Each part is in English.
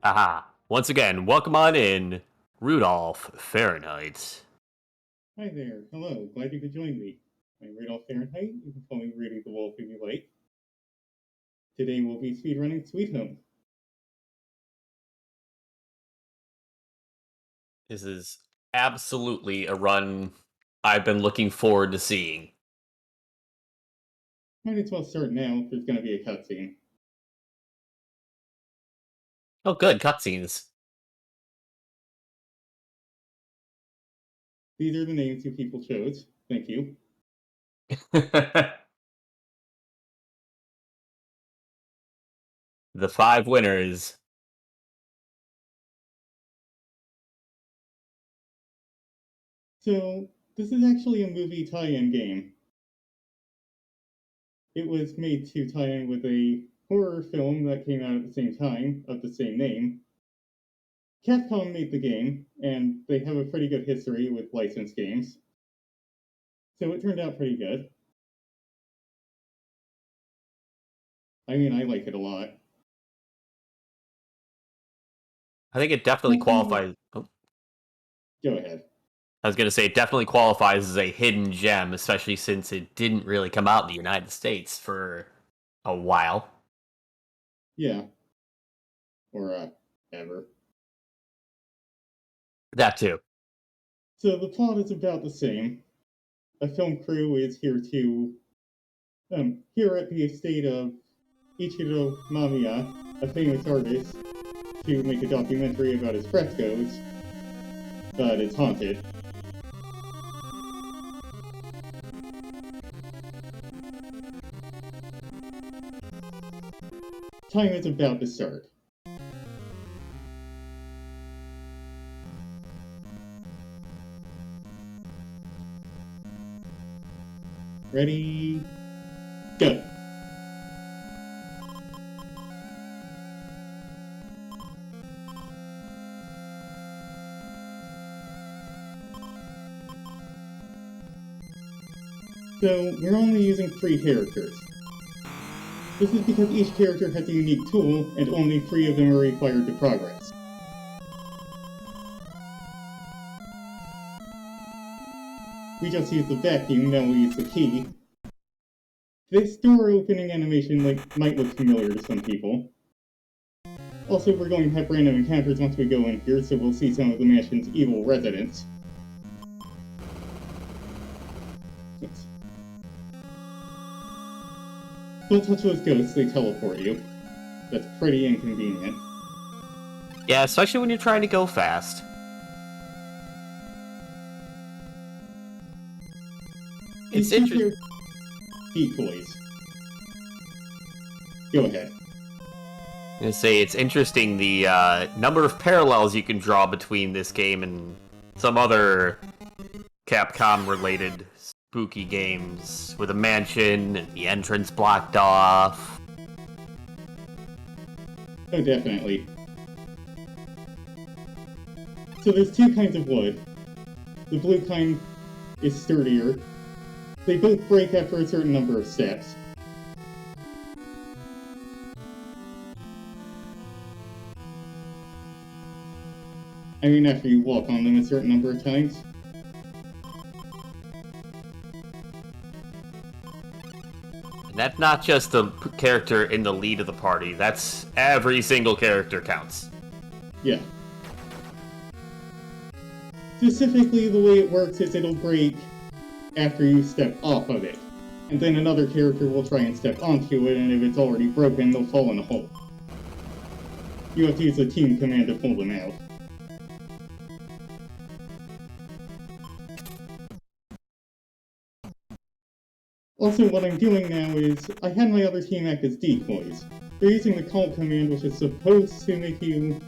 Aha. Once again, welcome on in, Rudolph Fahrenheit. Hi there. Hello. Glad you could join me. I'm RudolfFahrenheit. You can call me Rudy the Wolf if you like. Today we'll be speedrunning Sweet Home. This is absolutely a run I've been looking forward to seeing. Might as well start now if there's going to be a cutscene. Oh, good, cutscenes. These are the names you people chose. Thank you. The 5 winners. So, this is actually a movie tie-in game. It was made to tie in with a horror film that came out at the same time, of the same name. Capcom made the game, and they have a pretty good history with licensed games. So it turned out pretty good. I mean, I like it a lot. I think it definitely qualifies. Oh, Go ahead. I was going to say it definitely qualifies as a hidden gem, especially since it didn't really come out in the United States for a while. Yeah. Or, ever. That too. So the plot is about the same. A film crew is here at the estate of Ichiro Mamiya, a famous artist, to make a documentary about his frescoes, but it's haunted. Time is about to start. Ready, go. So we're only using 3 characters. This is because each character has a unique tool, and only 3 of them are required to progress. We just used the vacuum, now we'll use the key. This door opening animation might look familiar to some people. Also, we're going to have random encounters once we go in here, so we'll see some of the mansion's evil residents. Don't touch those ghosts, they teleport you. That's pretty inconvenient. Yeah, especially when you're trying to go fast. It's interesting. Decoys. Go ahead. I'm gonna say it's interesting the number of parallels you can draw between this game and some other Capcom-related spooky games with a mansion and the entrance blocked off. Oh, definitely. So there's 2 kinds of wood. The blue kind is sturdier. They both break after a certain number of steps. I mean, after you walk on them a certain number of times. And that's not just the character in the lead of the party, that's every single character counts. Yeah. Specifically, the way it works is it'll break after you step off of it. And then another character will try and step onto it, and if it's already broken, they'll fall in a hole. You have to use a team command to pull them out. Also, what I'm doing now is, I had my other team act as decoys. They're using the call command, which is supposed to make you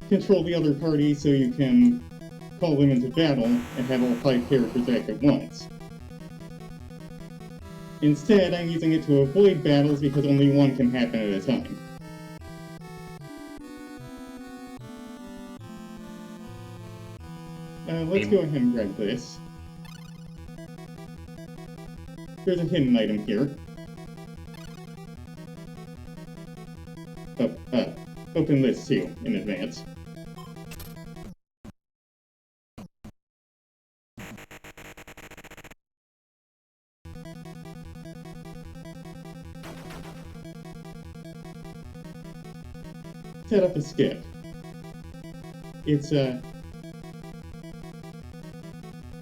control the other party so you can call them into battle and have all 5 characters act at once. Instead, I'm using it to avoid battles because only one can happen at a time. Let's go ahead and grab this. There's a hidden item here. Oh, open this too in advance. Set up a skip. It's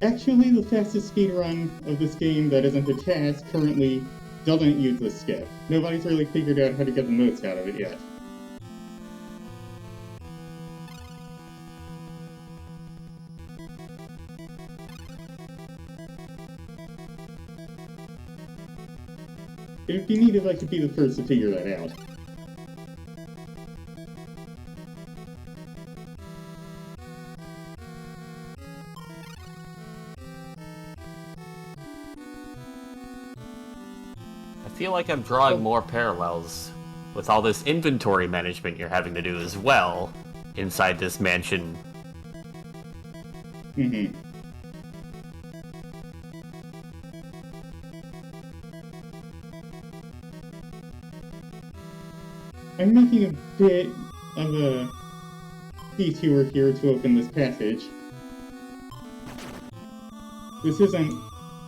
actually the fastest speedrun of this game that isn't a task currently doesn't use the skip. Nobody's really figured out how to get the most out of it yet. It'd be neat if I could be the first to figure that out. I feel like I'm drawing more parallels with all this inventory management you're having to do as well inside this mansion. Mm-hmm. I'm making a bit of a detour here to open this passage. This isn't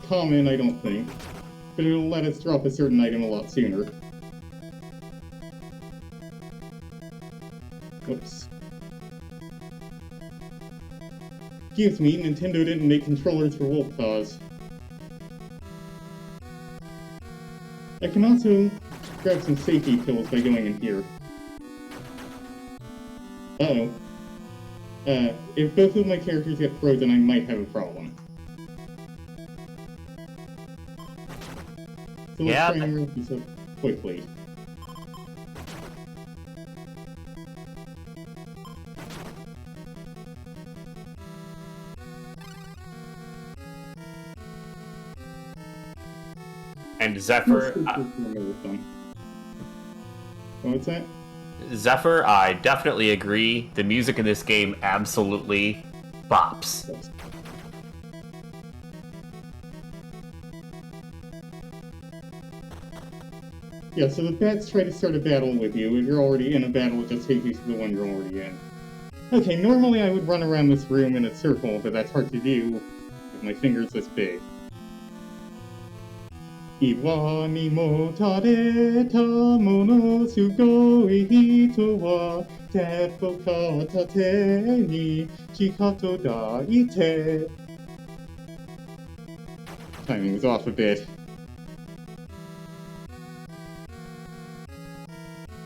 common, I don't think, but it'll let us drop a certain item a lot sooner. Oops. Excuse me, Nintendo didn't make controllers for wolf paws. I can also grab some safety pills by going in here. Uh-oh. If both of my characters get frozen, I might have a problem. So let's try and move this up quickly. And Zephyr... What's that? Zephyr, I definitely agree. The music in this game absolutely bops. Yeah, so the bats try to start a battle with you. If you're already in a battle, it just takes you to the one you're already in. Okay, normally I would run around this room in a circle, but that's hard to do with my fingers this big. Iwa ni mo tareta mono sugoi hito wa teppo kata te ni chikato daite. Timing was off a bit.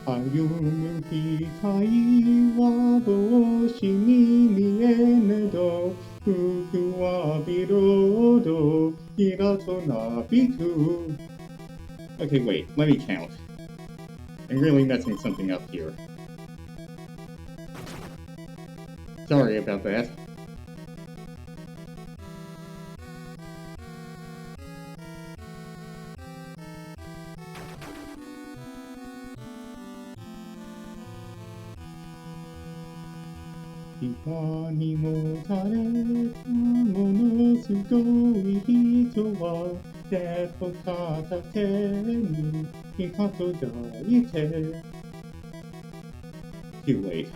Ayumu hitai wa boshi ni miene do fuku wa birodo hirato nabiku. Okay, wait, let me count. I'm really messing something up here. Sorry about that. Iwa ni mo tareta mono sugoi hito wa teppo kata te ni hikato daite. Too late.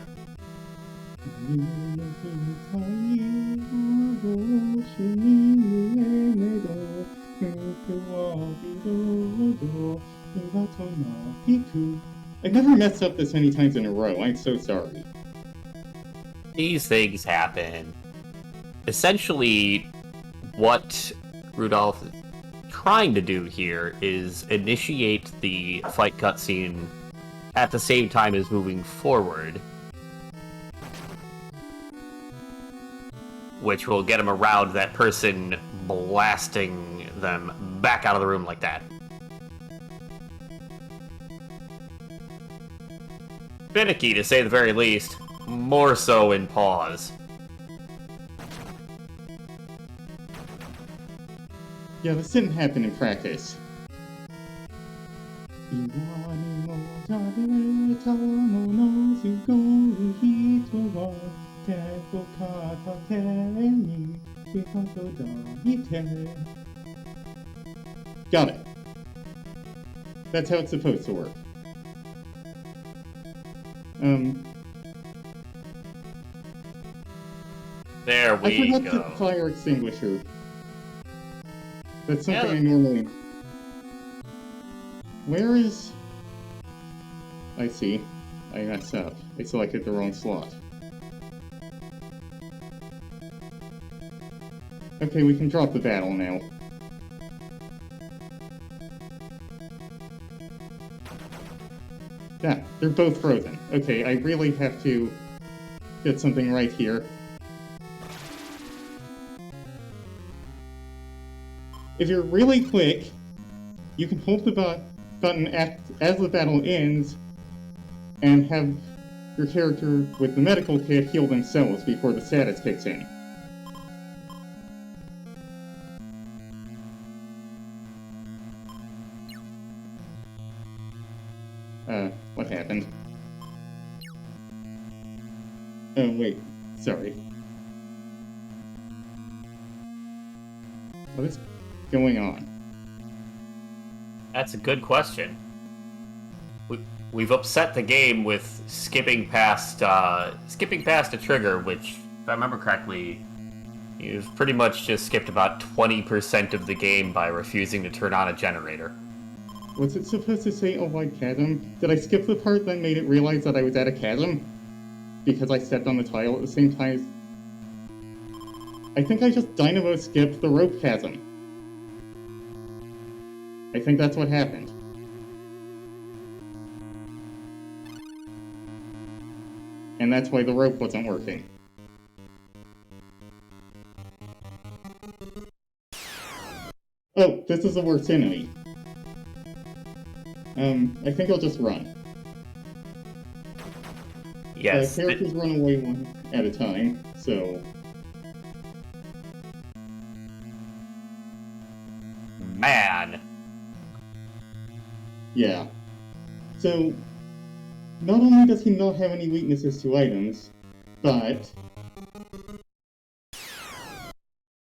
Ayumu hitai wa boshi ni miene do fuku wa birodo hirato nabiku. I've never messed up this many times in a row. I'm so sorry. These things happen. Essentially, what Rudolph is trying to do here is initiate the fight cutscene at the same time as moving forward, which will get him around that person blasting them back out of the room like that. Finicky, to say the very least. More so in pause. Yeah, this didn't happen in practice. Got it. That's how it's supposed to work. Um, There I we forgot to go. fire extinguisher. That's something Yeah. I normally... Where is... I see. I messed up. I selected the wrong slot. Okay, we can drop the battle now. Yeah, they're both frozen. Okay, I really have to get something right here. If you're really quick, you can hold the button as the battle ends and have your character with the medical kit heal themselves before the status kicks in. What happened? Oh, wait. Sorry. What is going on? That's a good question. We've upset the game with skipping past a trigger, which, if I remember correctly, you've pretty much just skipped about 20% of the game by refusing to turn on a generator. Was it supposed to say, "Oh, wide chasm"? Did I skip the part that made it realize that I was at a chasm? Because I stepped on the tile at the same time? I think I just dynamo skipped the rope chasm. I think that's what happened. And that's why the rope wasn't working. Oh, this is the worst enemy. I think I'll just run. Yes. Characters run away one at a time, so... Man. Yeah. So, not only does he not have any weaknesses to items, but...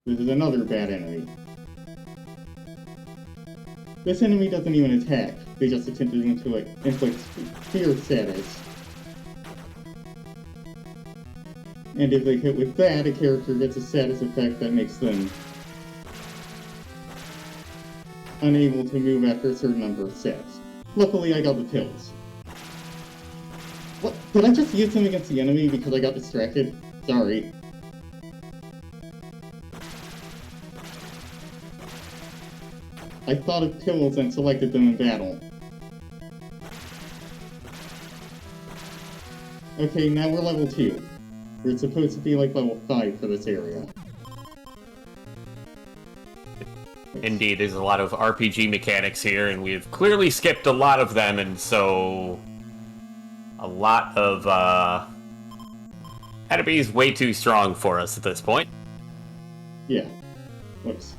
this is another bad enemy. This enemy doesn't even attack, they just attempt to inflict fear status. And if they hit with that, a character gets a status effect that makes them unable to move after a certain number of steps. Luckily, I got the pills. What? Did I just use them against the enemy because I got distracted? Sorry. I thought of pills and selected them in battle. Okay, now we're level 2. We're supposed to be like level 5 for this area. Indeed, there's a lot of RPG mechanics here, and we've clearly skipped a lot of them, and so... a lot of, enemies way too strong for us at this point. Yeah. Whoops.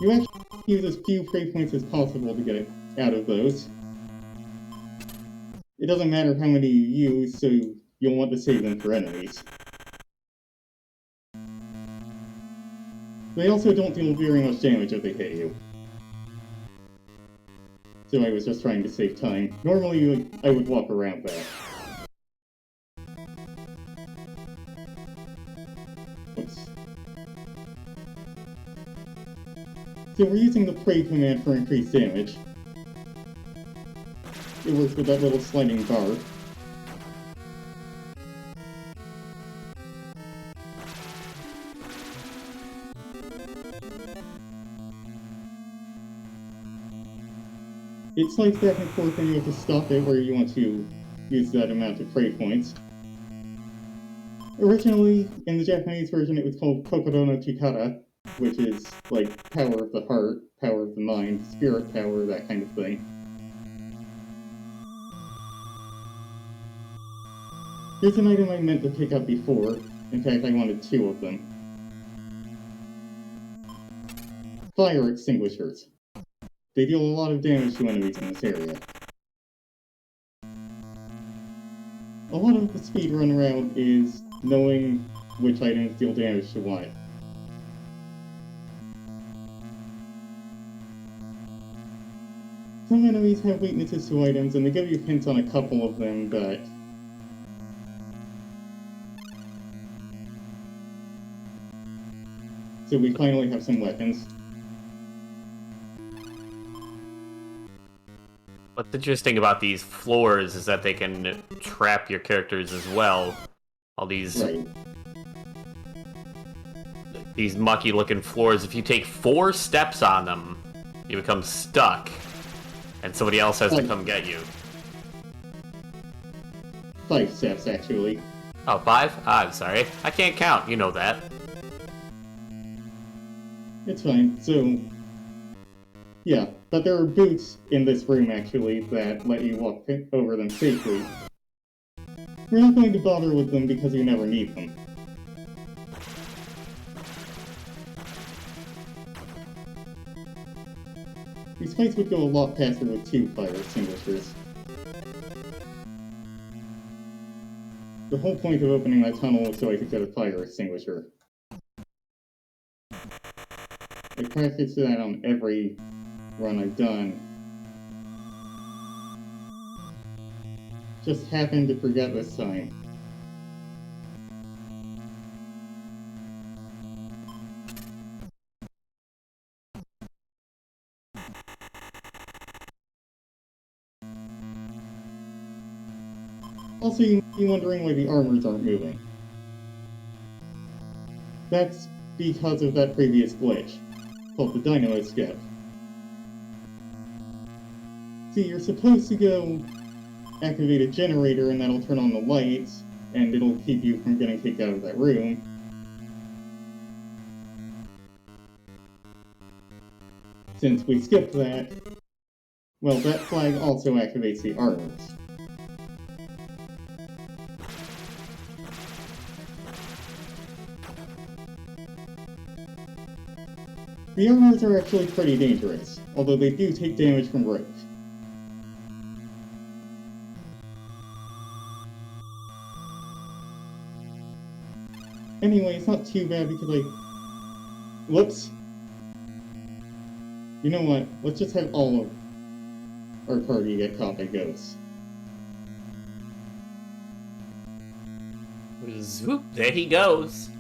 You actually use as few prey points as possible to get out of those. It doesn't matter how many you use, so you'll want to save them for enemies. They also don't deal very much damage if they hit you. So I was just trying to save time. Normally I would walk around that. Oops. So we're using the pray command for increased damage. It works with that little sliding bar. It slides back and forth and you have to stop it where you want to use that amount of pray points. Originally, in the Japanese version, it was called Kokoro no Chikara, which is like power of the heart, power of the mind, spirit power, that kind of thing. Here's an item I meant to pick up before. In fact, I wanted 2 of them. Fire extinguishers. They deal a lot of damage to enemies in this area. A lot of the speedrun route is knowing which items deal damage to what. Some enemies have weaknesses to items, and they give you hints on a couple of them, but... So we finally have some weapons. What's interesting about these floors is that they can trap your characters as well. All these... Right. These mucky-looking floors, if you take 4 steps on them, you become stuck. And somebody else has to come get you. 5 steps, actually. Oh, 5? I'm sorry. I can't count, you know that. It's fine. So, yeah, but there are boots in this room, actually, that let you walk over them safely. We're not going to bother with them because you never need them. These fights would go a lot faster with 2 fire extinguishers. The whole point of opening that tunnel was so I could get a fire extinguisher. I practiced that on every run I've done. Just happened to forget this time. Also, you may be wondering why the armors aren't moving. That's because of that previous glitch, called the dynamo skip. See, you're supposed to go activate a generator and that'll turn on the lights, and it'll keep you from getting kicked out of that room. Since we skipped that, well, that flag also activates the armors. The armors are actually pretty dangerous, although they do take damage from rope. Anyway, it's not too bad because Whoops! You know what? Let's just have all of our party get caught by ghosts. Zoop, there he goes.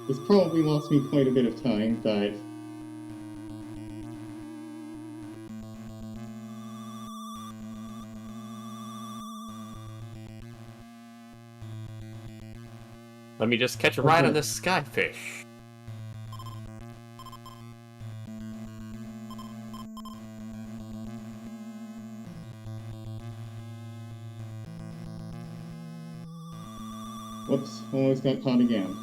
This probably lost me quite a bit of time, but... Let me just catch a ride on this skyfish. Whoops, almost got caught again.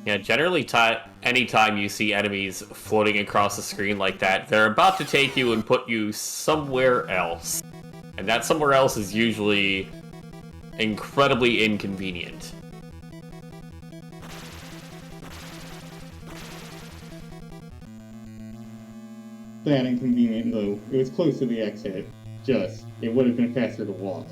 Yeah, generally, anytime you see enemies floating across the screen like that, they're about to take you and put you somewhere else. And that somewhere else is usually incredibly inconvenient. That inconvenient, though. It was close to the exit. It would have been faster to walk.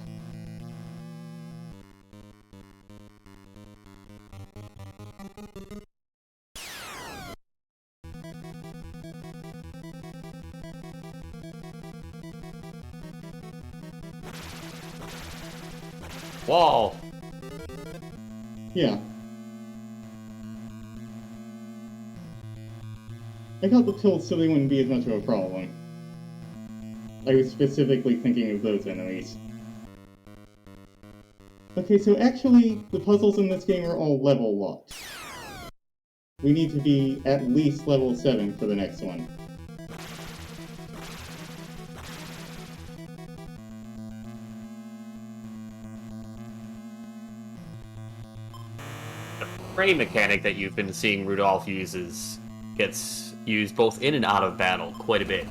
Wall! Yeah. I got the pills so they wouldn't be as much of a problem. I was specifically thinking of those enemies. Okay, so actually, the puzzles in this game are all level locked. We need to be at least level 7 for the next one. The prey mechanic that you've been seeing Rudolph gets used both in and out of battle quite a bit.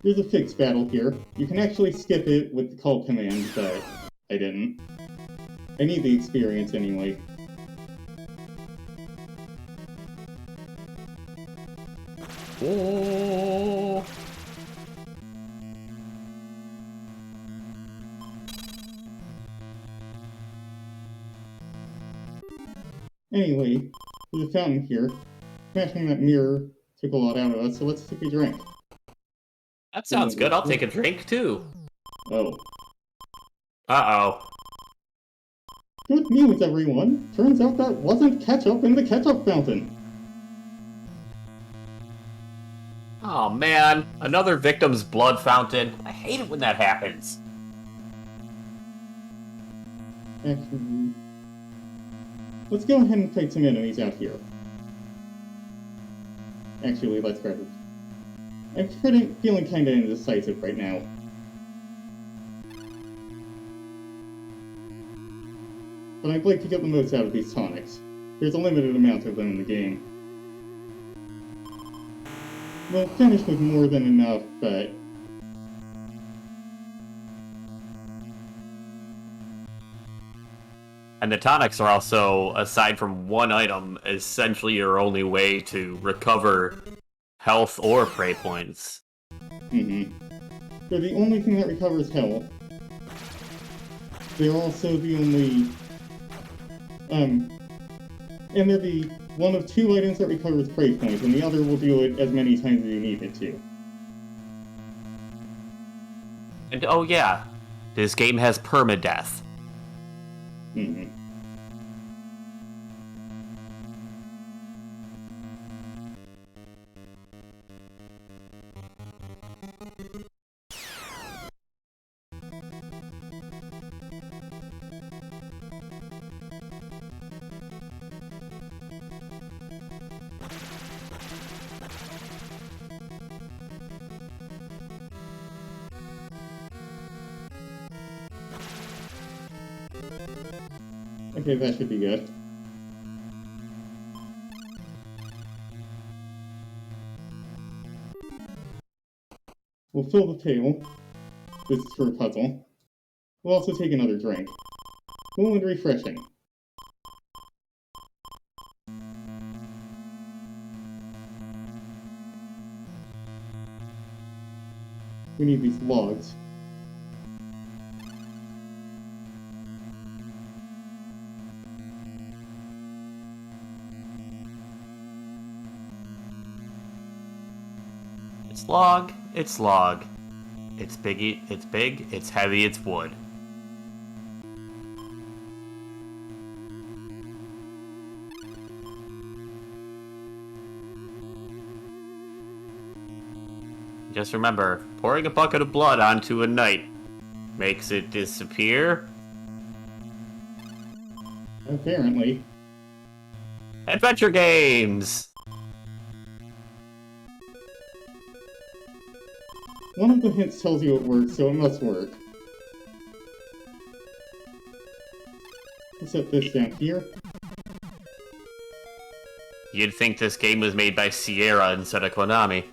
There's a fixed battle here. You can actually skip it with the call command, but I didn't. I need the experience anyway. Oh. Anyway, there's a fountain here. Smashing that mirror took a lot out of us, so let's take a drink. That sounds good. I'll take a drink too. Oh. Uh-oh. Good news, everyone! Turns out that wasn't ketchup in the ketchup fountain! Oh man, another victim's blood fountain. I hate it when that happens. Actually, let's go ahead and fight some enemies out here. Actually, let's grab it. I'm feeling kinda indecisive right now. But I'd like to get the most out of these tonics. There's a limited amount of them in the game. We'll finish with more than enough, but... And the tonics are also, aside from one item, essentially your only way to recover health or prey points. Mm-hmm. They're the only thing that recovers health. They're also the only... and they're the one of two items that recovers prey points, and the other will do it as many times as you need it to. And oh yeah, this game has permadeath. Mm-hmm. Okay, that should be good. We'll fill the pail. This is for a puzzle. We'll also take another drink. Cool and refreshing. We need these logs. It's log, it's log. It's big, it's heavy, it's wood. Just remember, pouring a bucket of blood onto a knight makes it disappear. Apparently. Adventure games! One of the hints tells you it works, so it must work. I'll set this down here. You'd think this game was made by Sierra instead of Konami.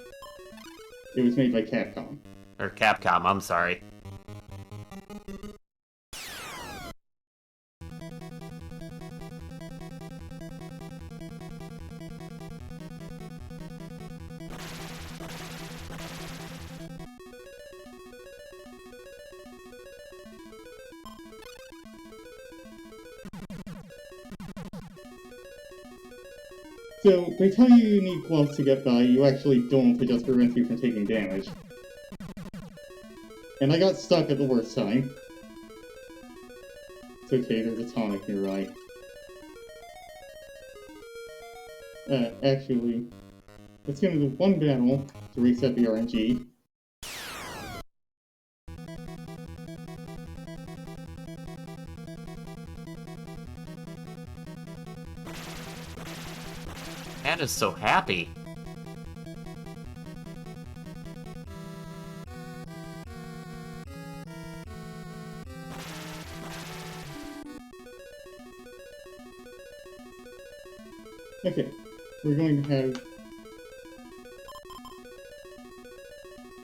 It was made by Capcom. Or Capcom, I'm sorry. So, they tell you need gloves to get by, you actually don't to just prevent you from taking damage. And I got stuck at the worst time. It's okay, there's a tonic nearby. Actually, let's get into one battle to reset the RNG. Anna's so happy. Okay, we're going to have...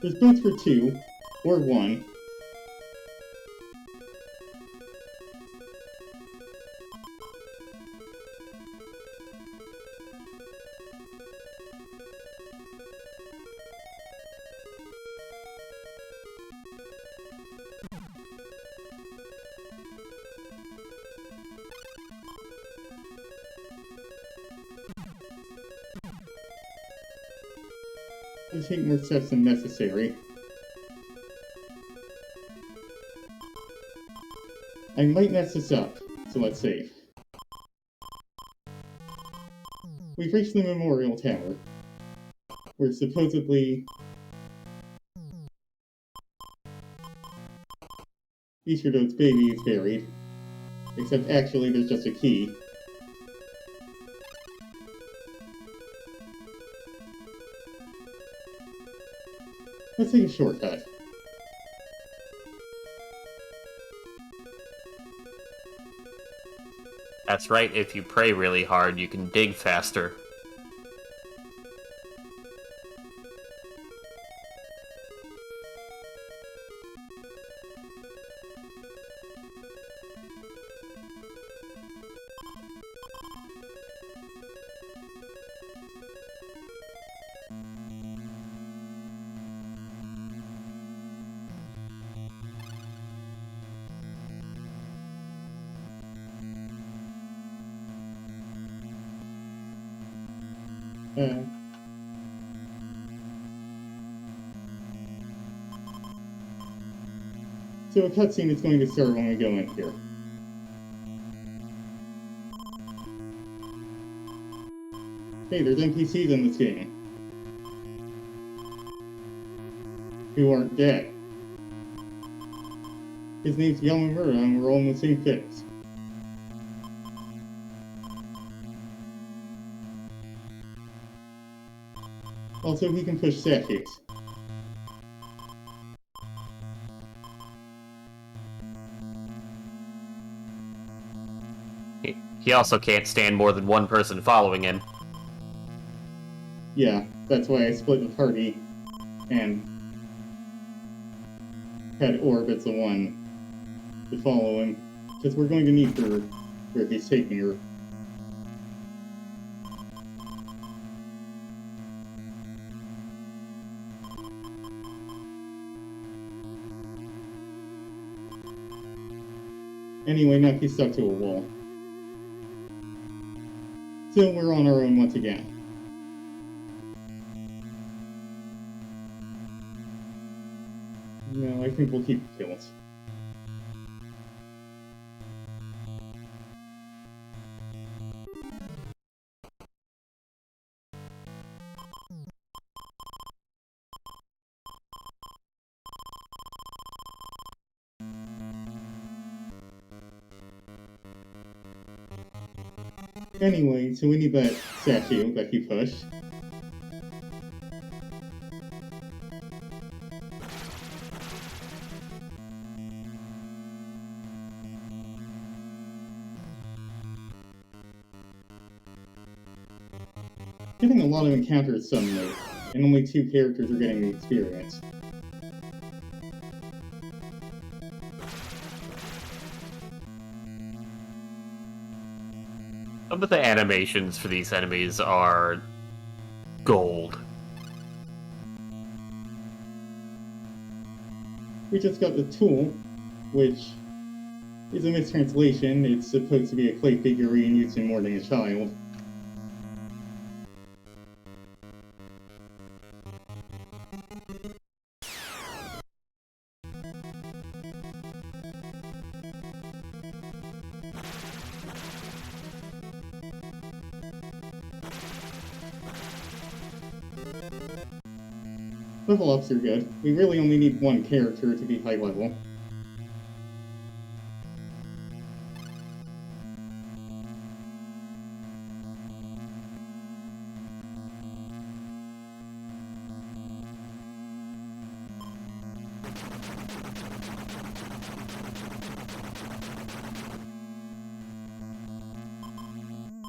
There's boats for 2, or 1. I'll take more steps than necessary. I might mess this up, so let's save. We've reached the Memorial Tower, where supposedly Easterdote's baby is buried. Except actually there's just a key. Let's take a shortcut. That's right, if you pray really hard, you can dig faster. So a cutscene is going to start when we go in here. Hey, there's NPCs in this game. Who aren't dead. His name's Yamamura and we're all in the same phase. Also, he can push statues. He also can't stand more than one person following him. Yeah, that's why I split the party and had Orb as the one to follow him, because we're going to need her where he's taking her. Anyway, now he's stuck to a wall. So we're on our own once again. No, I think we'll keep the kills. Anyway, so we need that statue that he pushed. Getting a lot of encounters suddenly, and only 2 characters are getting the experience. Some of the animations for these enemies are gold. We just got the tool, which is a mistranslation. It's supposed to be a clay figurine used in mourning a child. Level ups are good. We really only need 1 character to be high level.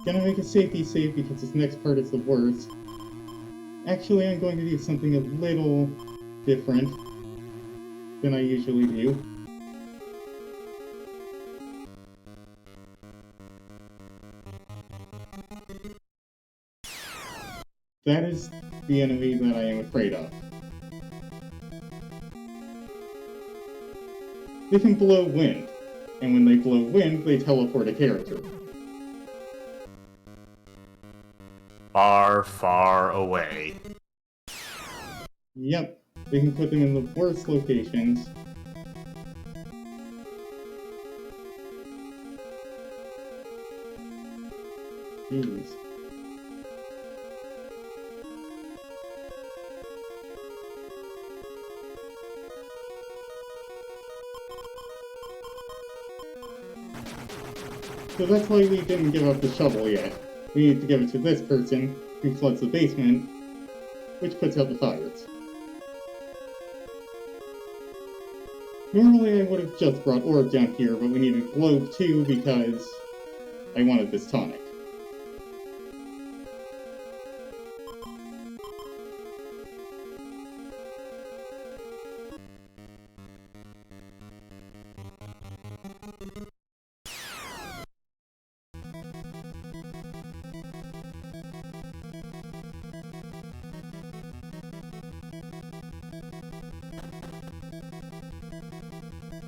Gonna make a safety save because this next part is the worst. Actually, I'm going to do something a little different than I usually do. That is the enemy that I am afraid of. They can blow wind, and when they blow wind, they teleport a character. Far, far away. Yep, they can put them in the worst locations. Jeez. So that's why we didn't give up the shovel yet. We need to give it to this person, who floods the basement, which puts out the fires. Normally I would have just brought orb down here, but we needed globe too because I wanted this tonic.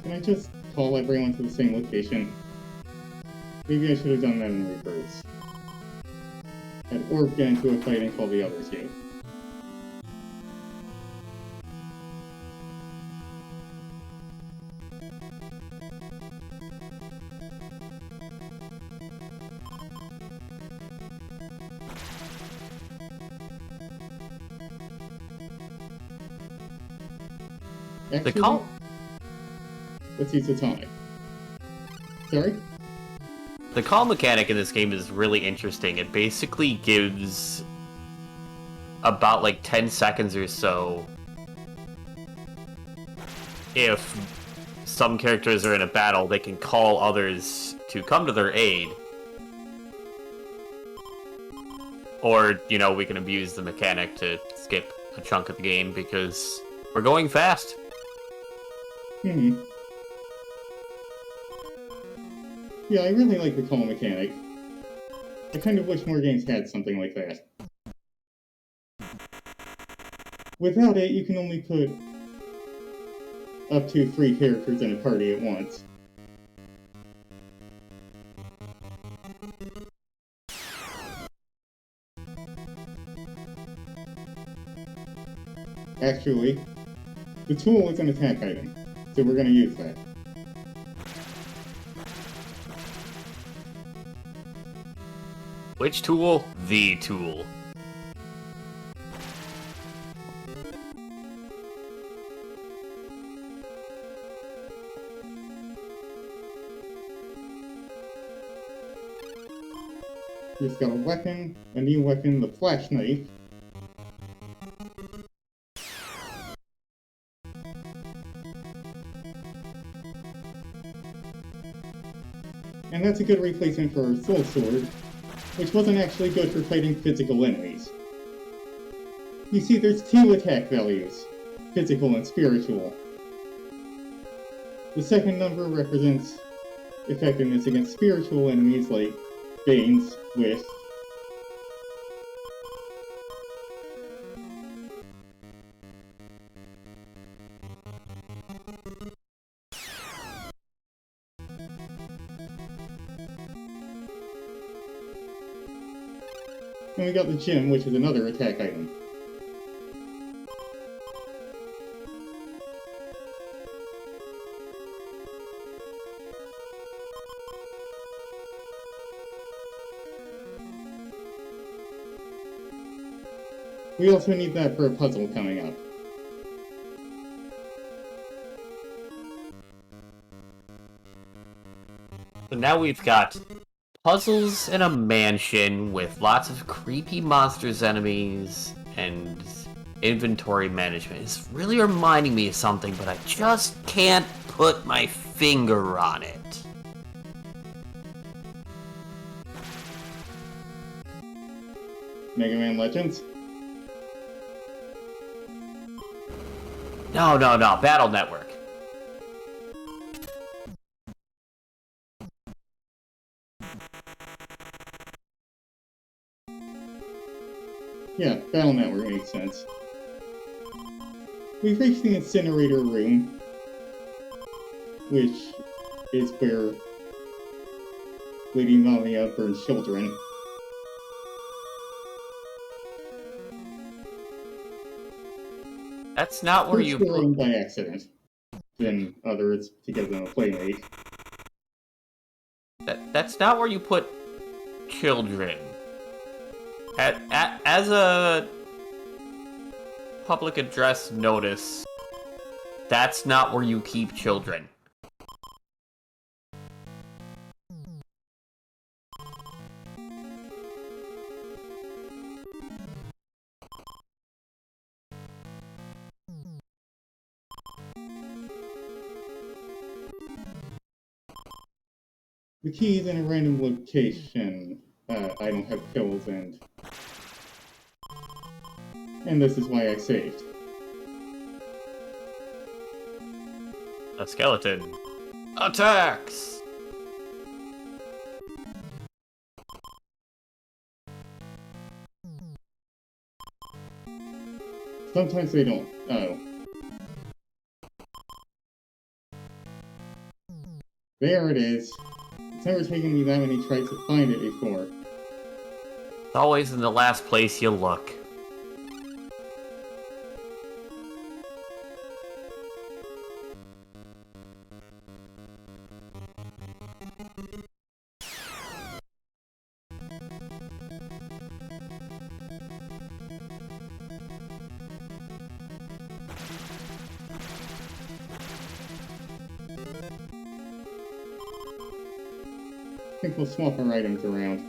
Can I just call everyone to the same location? Maybe I should have done that in reverse. Had Orb get into a fight and call the others you. The call. Let's use the tonic. Sorry? The call mechanic in this game is really interesting. It basically gives about like 10 seconds or so if some characters are in a battle, they can call others to come to their aid. Or, you know, we can abuse the mechanic to skip a chunk of the game because we're going fast. Yeah, I really like the call mechanic. I kind of wish more games had something like that. Without it, you can only put up to 3 characters in a party at once. Actually, the tool is an attack item, so we're going to use that. Which tool? The tool. He's got a weapon, a new weapon, the flash knife. And that's a good replacement for our soul sword, which wasn't actually good for fighting physical enemies. You see, there's 2 attack values, physical and spiritual. The second number represents effectiveness against spiritual enemies like Banes, Wisp. And we got the gem, which is another attack item. We also need that for a puzzle coming up. So now we've got puzzles in a mansion with lots of creepy monsters, enemies, and inventory management. It's really reminding me of something, but I just can't put my finger on it. Mega Man Legends? No, Battle Network. Yeah, Battle Network makes sense. We've reached the incinerator room, which is where Lady Mamiya burns children. That's not where you put... by accident. Then others to give them a playmate. That's not where you put children. As a public address notice, that's not where you keep children. The key is in a random location. I don't have pills and this is why I saved. A skeleton. Attacks! Sometimes they don't. Oh. There it is. It's never taken me that many tries to find it before. It's always in the last place you look. I think we'll swap our items around.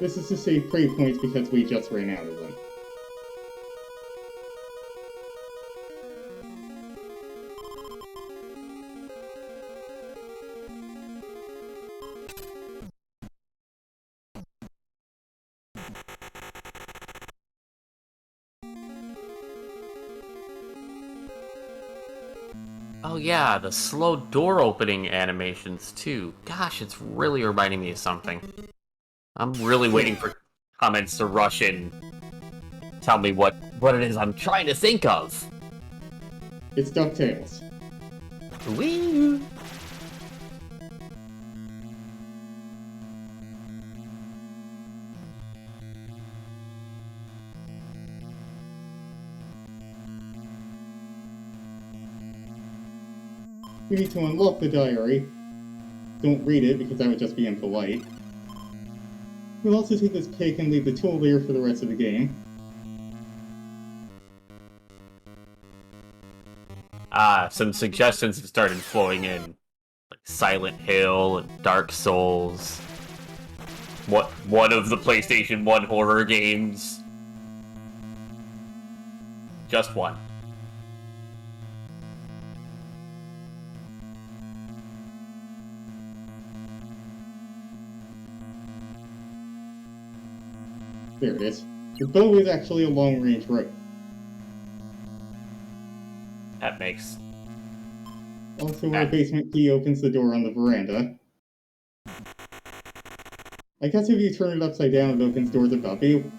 This is to save prey points because we just ran out of them. Oh yeah, the slow door opening animations too. Gosh, it's really reminding me of something. I'm really waiting for comments to rush in. Tell me what it is I'm trying to think of. It's DuckTales. Wee! We need to unlock the diary. Don't read it, because that would just be impolite. We'll also take this pick and leave the tool there for the rest of the game. Some suggestions have started flowing in. Like Silent Hill and Dark Souls. One of the PlayStation 1 horror games. Just one. There it is. The bow is actually a long-range rope. That makes... Also, our basement key opens the door on the veranda. I guess if you turn it upside down, it opens doors above you.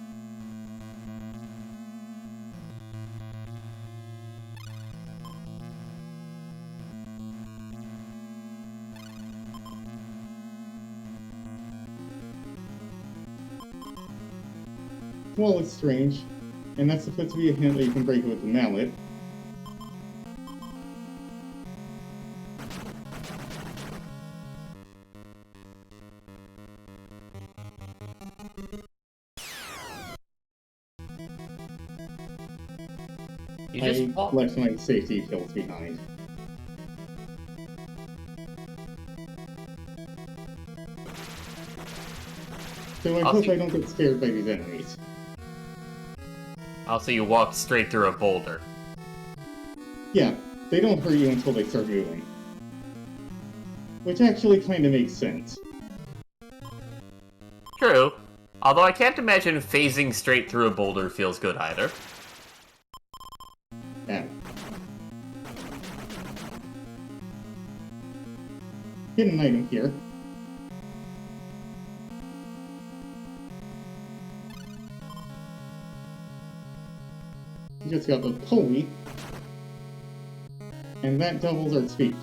Well, it's strange, and that's supposed to be a hint that you can break it with the mallet. You just left my safety pills behind. So I hope I don't get scared by these enemies. Also, you walk straight through a boulder. Yeah, they don't hurt you until they start moving. Which actually kind of makes sense. True. Although I can't imagine phasing straight through a boulder feels good either. Yeah. Hidden item here. We just got the pulley. And that doubles our speed.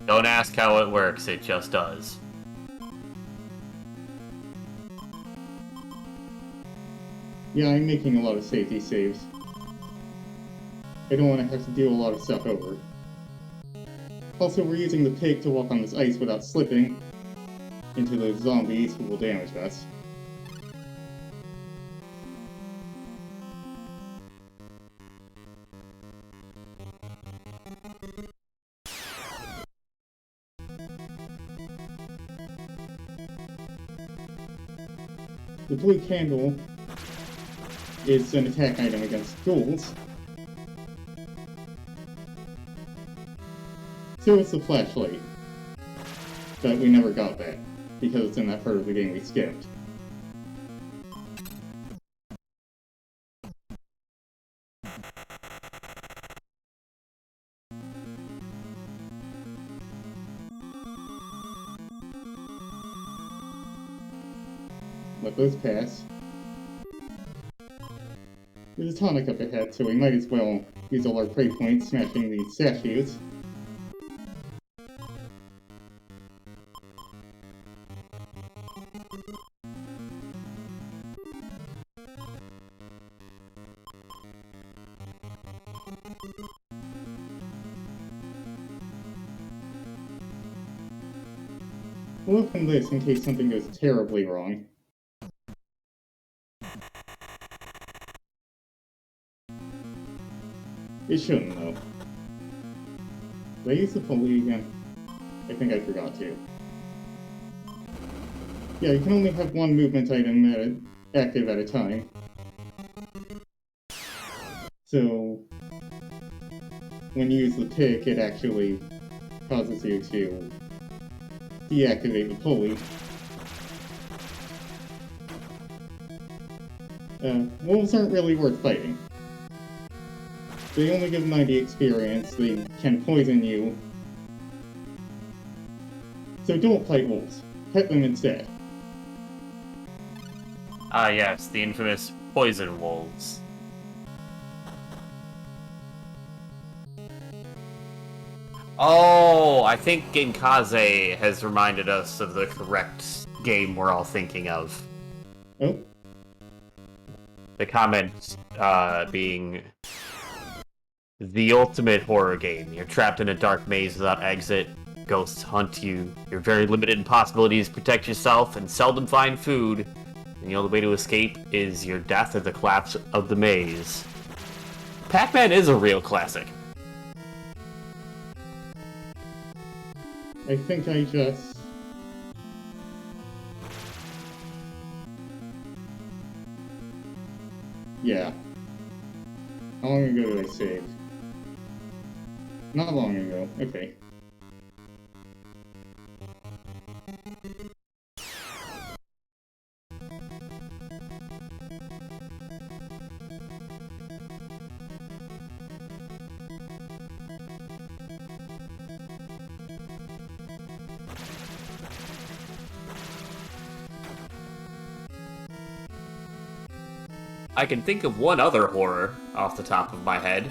Don't ask how it works, it just does. Yeah, I'm making a lot of safety saves. I don't want to have to do a lot of stuff over. Also, we're using the pig to walk on this ice without slipping into those zombies who will damage us. The blue candle is an attack item against ghouls. So is the flashlight. But we never got that, because it's in that part of the game we skipped. Let those pass. There's a tonic up ahead, so we might as well use all our prey points smashing these statues. We'll open this in case something goes terribly wrong. It shouldn't, though. Did I use the pulley again? I think I forgot to. Yeah, you can only have one movement item active at a time. So, when you use the pick, it actually causes you to deactivate the pulley. Wolves aren't really worth fighting. They only give 90 experience, they can poison you. So don't fight wolves. Pet them instead. Ah yes, the infamous poison wolves. Oh, I think Genkaze has reminded us of the correct game we're all thinking of. Oh? The comment being the ultimate horror game. You're trapped in a dark maze without exit. Ghosts hunt you. You're very limited in possibilities to protect yourself and seldom find food. And the only way to escape is your death or the collapse of the maze. Pac-Man is a real classic. I think I just... Yeah. How long ago did I save? Not long ago. Okay. I can think of one other horror off the top of my head.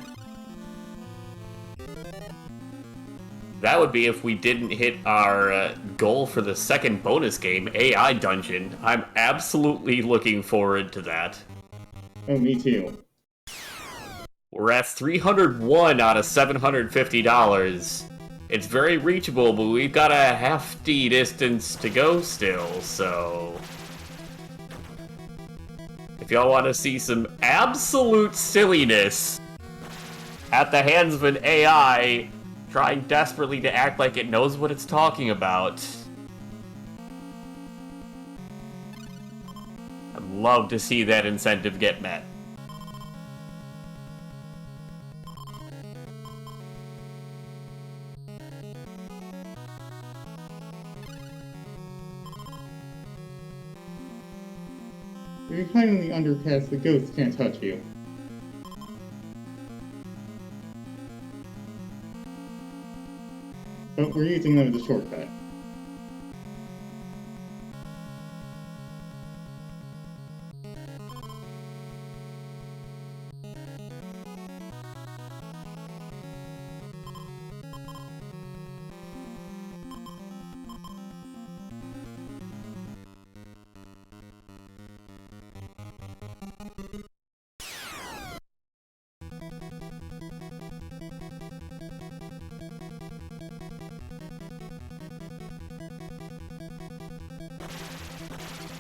That would be if we didn't hit our goal for the second bonus game, AI Dungeon. I'm absolutely looking forward to that. Oh, me too. We're at 301 out of $750. It's very reachable, but we've got a hefty distance to go still, so... If y'all want to see some absolute silliness at the hands of an AI trying desperately to act like it knows what it's talking about, I'd love to see that incentive get met. you hide in the underpass, the ghosts can't touch you. But we're using them as a shortcut.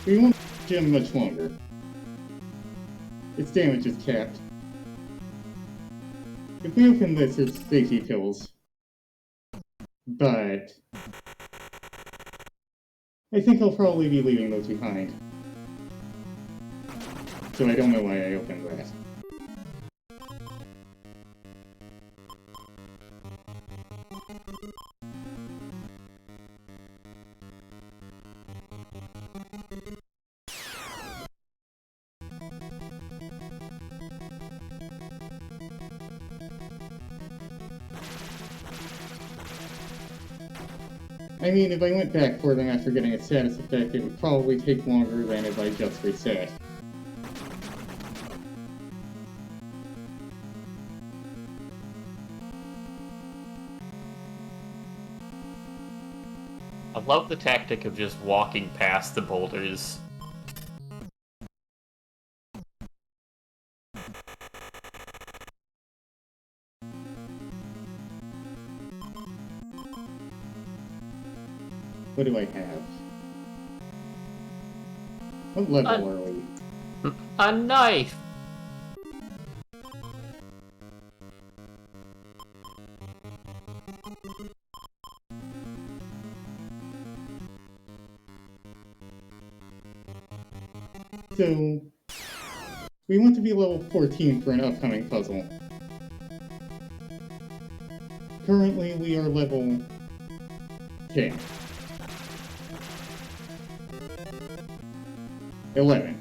We won't gym much longer. Its damage is capped. If we open this, there's safety pills. But I think I'll probably be leaving those behind. So I don't know why I opened that. I mean, if I went back for them after getting a status effect, it would probably take longer than if I just reset. I love the tactic of just walking past the boulders. What do I have? What level are we? A knife! So, we want to be level 14 for an upcoming puzzle. Currently, we are level 10. 11.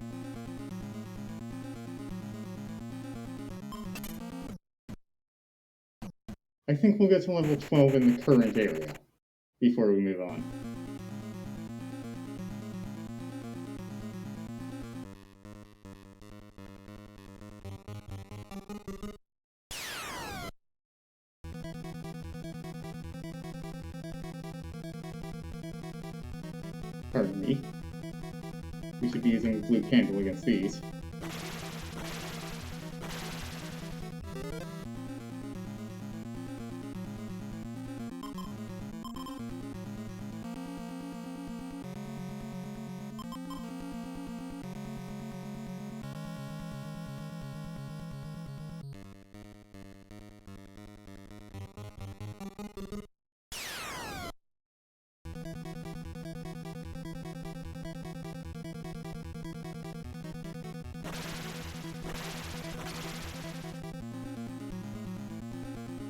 I think we'll get to level 12 in the current area before we move on. Pardon me. We should be using the blue candle against these.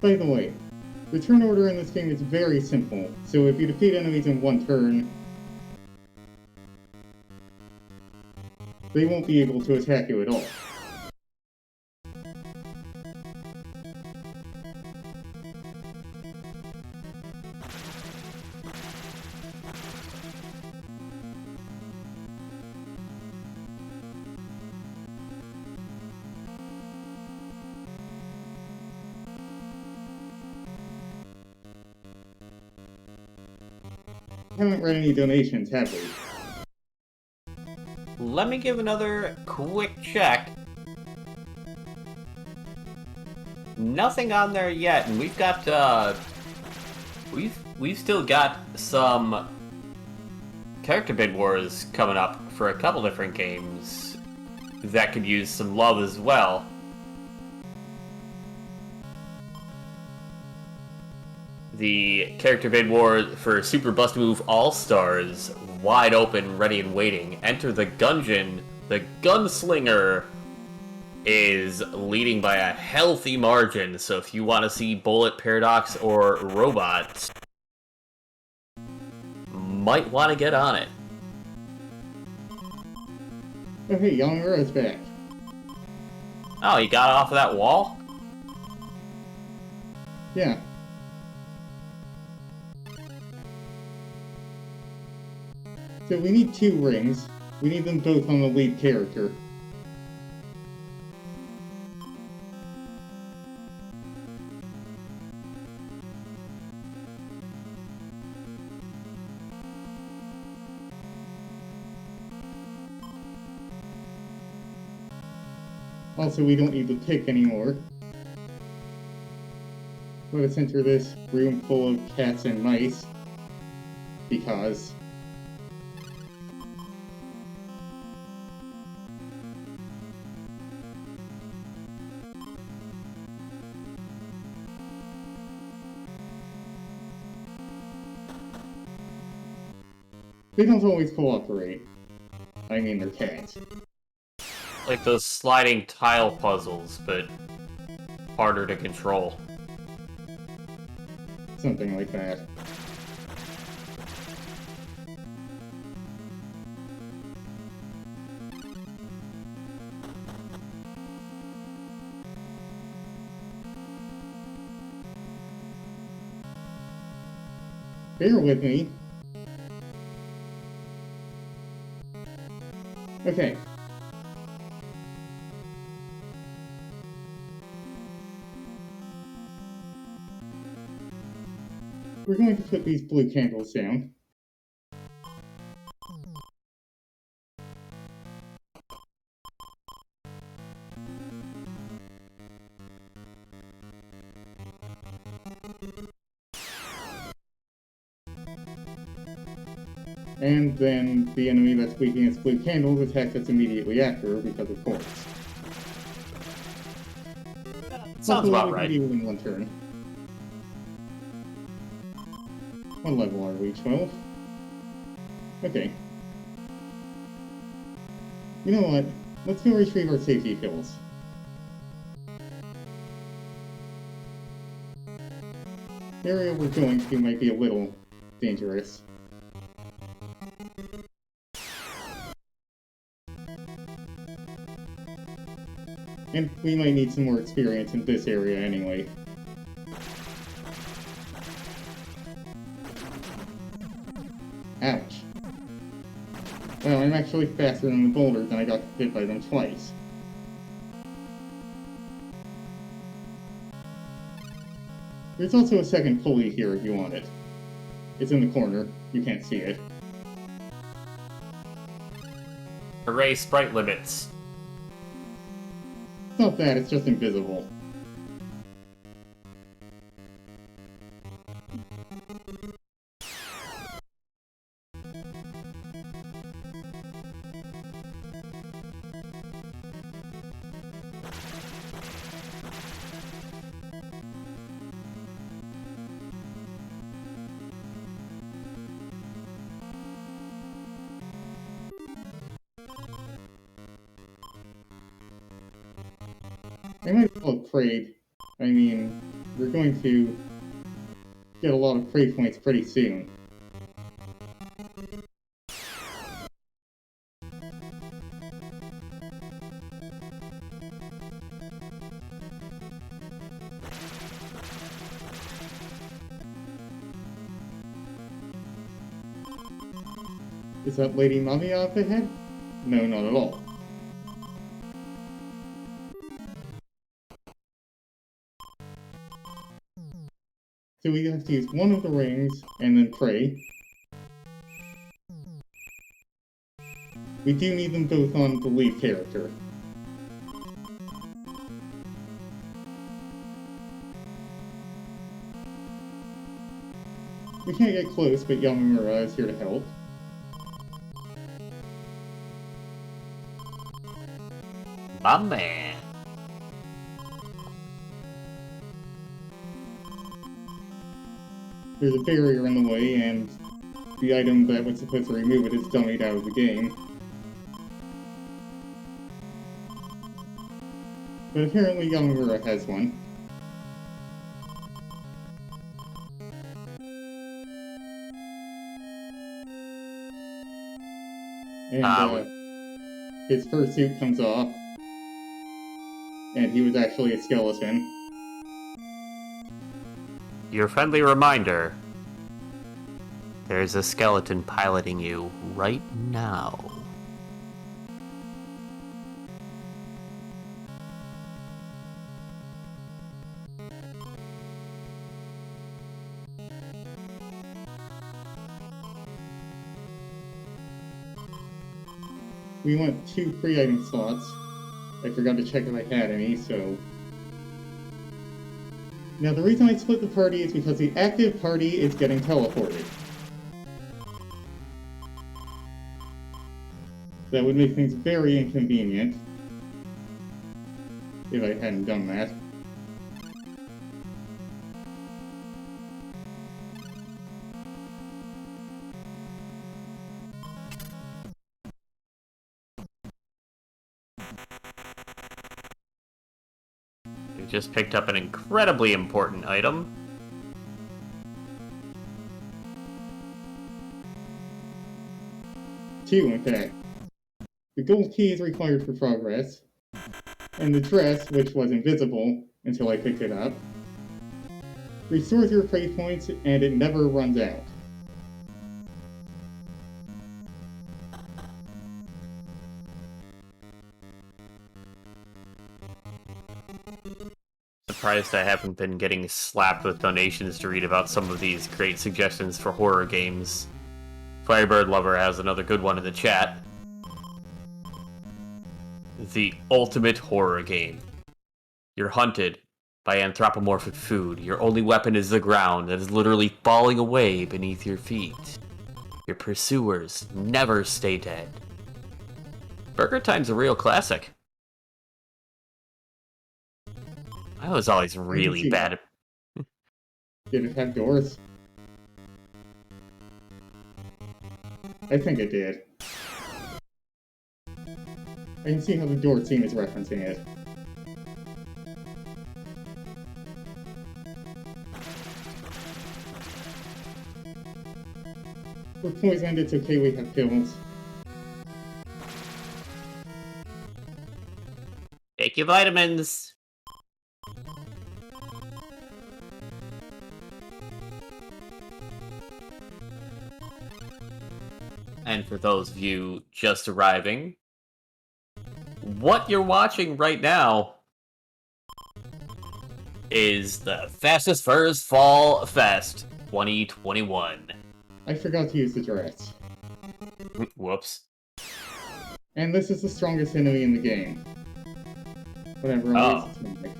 By the way, the turn order in this game is very simple, so if you defeat enemies in one turn, they won't be able to attack you at all. Haven't read any donations, have we? Let me give another quick check. Nothing on there yet, and we've got we've still got some character bid wars coming up for a couple different games that could use some love as well. The character bid war for Super Bust Move All-Stars, wide open, ready and waiting. Enter the Gungeon. The Gunslinger is leading by a healthy margin, so if you want to see Bullet, Paradox, or Robots, might want to get on it. Oh hey, Yamamura's back. Oh, you got off of that wall? Yeah. So we need 2 rings. We need them both on the lead character. Also, we don't need to pick anymore. Let us enter this room full of cats and mice. Because... they don't always cooperate. I mean, they're cats. Like those sliding tile puzzles, but harder to control. Something like that. Bear with me. Okay. We're going to put these blue candles down. And then the enemy that's weakening its blue candles attacks us immediately after, because of course. Sounds about right. We can do in 1 turn. What level are we? 12? Okay. You know what? Let's go retrieve our safety pills. The area we're going to might be a little dangerous. And we might need some more experience in this area anyway. Ouch. Well, I'm actually faster than the boulders, and I got hit by them twice. There's also a second pulley here if you want it. It's in the corner. You can't see it. Hooray, sprite limits. It's not that, it's just invisible. I might as well upgrade. I mean, we're going to get a lot of prey points pretty soon. Is that Lady Mamiya up ahead? No, not at all. So we have to use one of the rings, and then pray. We do need them both on the lead character. We can't get close, but Yamamura is here to help. My man. There's a barrier in the way, and the item that was supposed to remove it is dummied out of the game. But apparently Yamamura has one. And, his fursuit comes off, and he was actually a skeleton. Your friendly reminder. There's a skeleton piloting you right now. We want 2 free item slots. I forgot to check if I had any, so... Now, the reason I split the party is because the active party is getting teleported. That would make things very inconvenient if I hadn't done that. You just picked up an incredibly important item. Two, in fact. The gold key is required for progress, and the dress, which was invisible until I picked it up, restores your fate points and it never runs out. Surprised I haven't been getting slapped with donations to read about some of these great suggestions for horror games. Firebird Lover has another good one in the chat. The ultimate horror game. You're hunted by anthropomorphic food. Your only weapon is the ground that is literally falling away beneath your feet. Your pursuers never stay dead. Burger Time's a real classic. I was always really bad at... Did it have doors? I think it did. I can see how the door scene is referencing it. We're poisoned, it's okay, we have pills. Take your vitamins! And for those of you just arriving, what you're watching right now is the Fastest Furs Fall Fest 2021. I forgot to use the dress. Whoops. And this is the strongest enemy in the game. Whatever, I'll use its magic.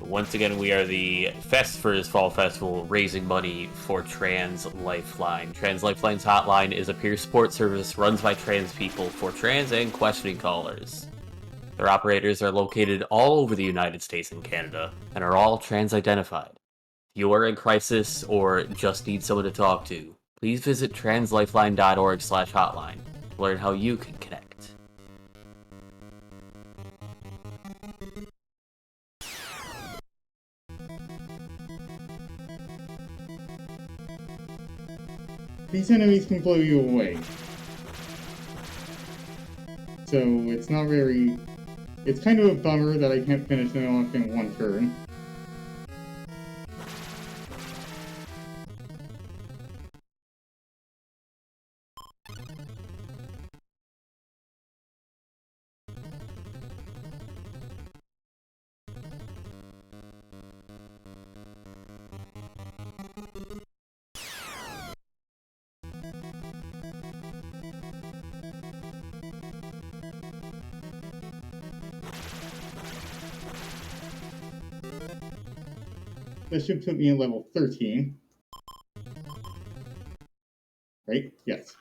Once again, we are the Festfurs Fall Festival, raising money for Trans Lifeline. Trans Lifeline's hotline is a peer support service run by trans people for trans and questioning callers. Their operators are located all over the United States and Canada, and are all trans-identified. If you are in crisis or just need someone to talk to, please visit translifeline.org/hotline to learn how you can connect. These enemies can blow you away. So it's not very... It's kind of a bummer that I can't finish them off in one turn. That should put me in level 13. Right? Yes.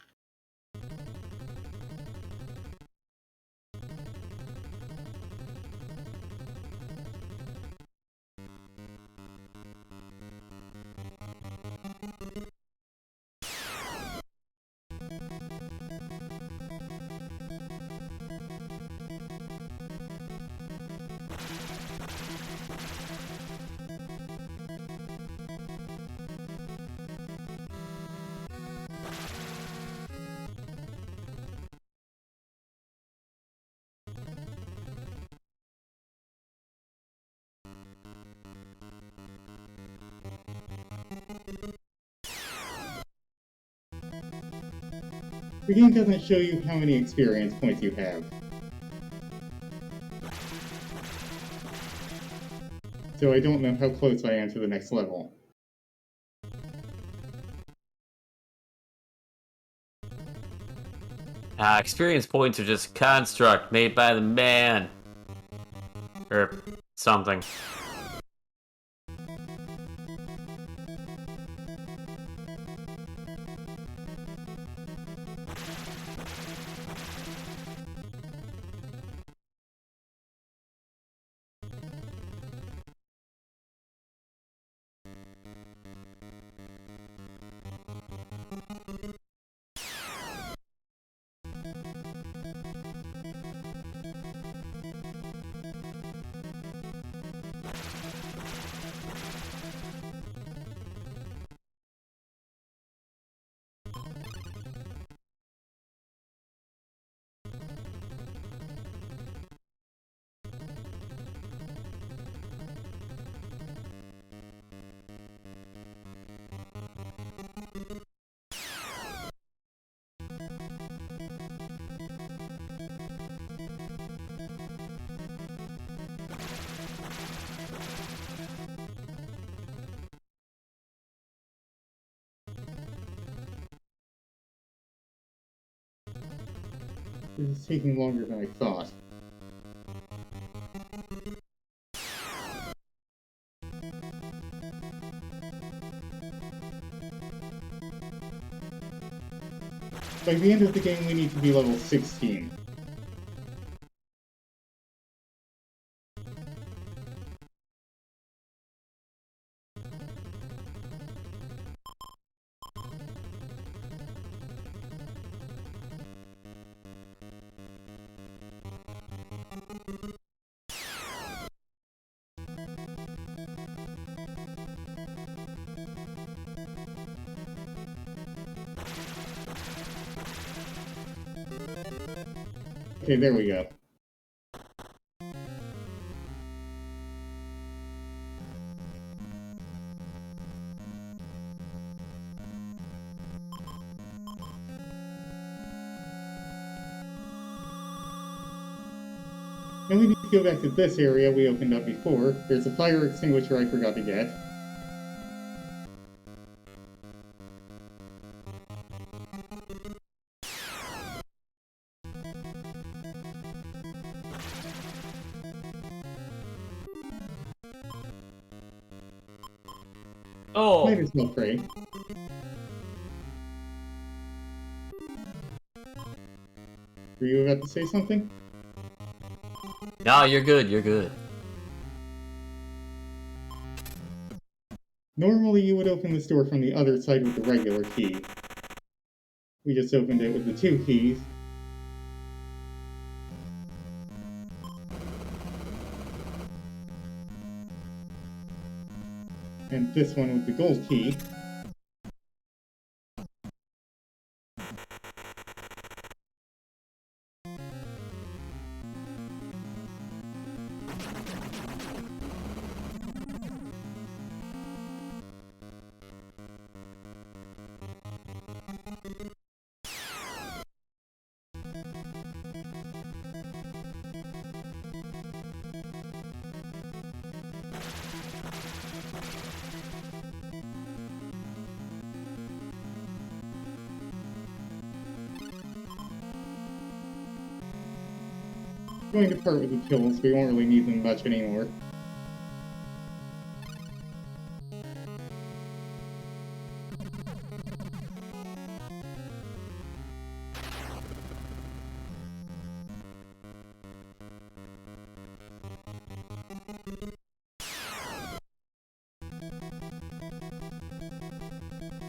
The game doesn't show you how many experience points you have. So I don't know how close I am to the next level. Experience points are just a construct made by the man. Or something. This is taking longer than I thought. By the end of the game, we need to be level 16. Okay, there we go. Now we need to go back to this area we opened up before. There's a fire extinguisher I forgot to get. Oh! Might as well pray. Were you about to say something? No, you're good, you're good. Normally you would open this door from the other side with the regular key. We just opened it with the 2 keys. And this one with the gold key. Going to part with the kills, we won't really need them much anymore.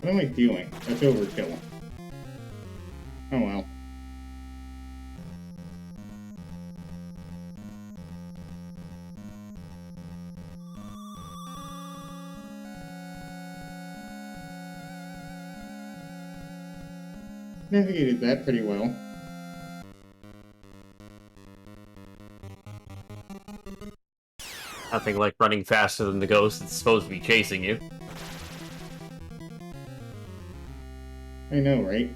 What am I doing? That's overkill. Oh well. Navigated that pretty well. Nothing like running faster than the ghost that's supposed to be chasing you. I know, right?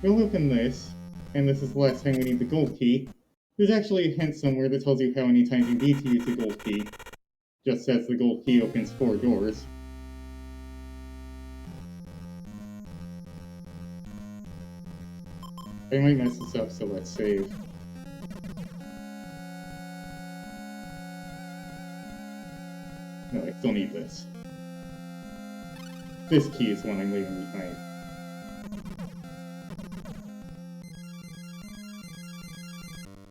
You'll open this, and this is the last time we need the gold key. There's actually a hint somewhere that tells you how many times you need to use the gold key, just as the gold key opens 4 doors. I might mess this up, so let's save. No, I still need this. This key is the one I'm leaving behind.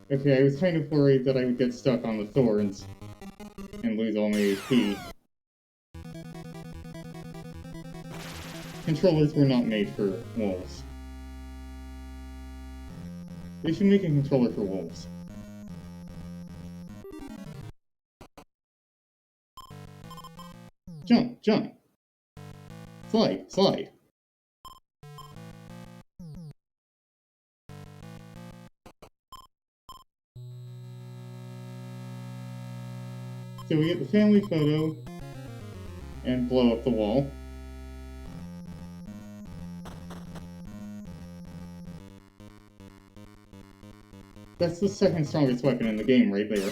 Okay, I was kind of worried that I would get stuck on the thorns and lose all my AP. Controllers were not made for wolves. They should make a controller for wolves. Jump, jump! Slide, slide! So we get the family photo and blow up the wall. That's the second strongest weapon in the game right there.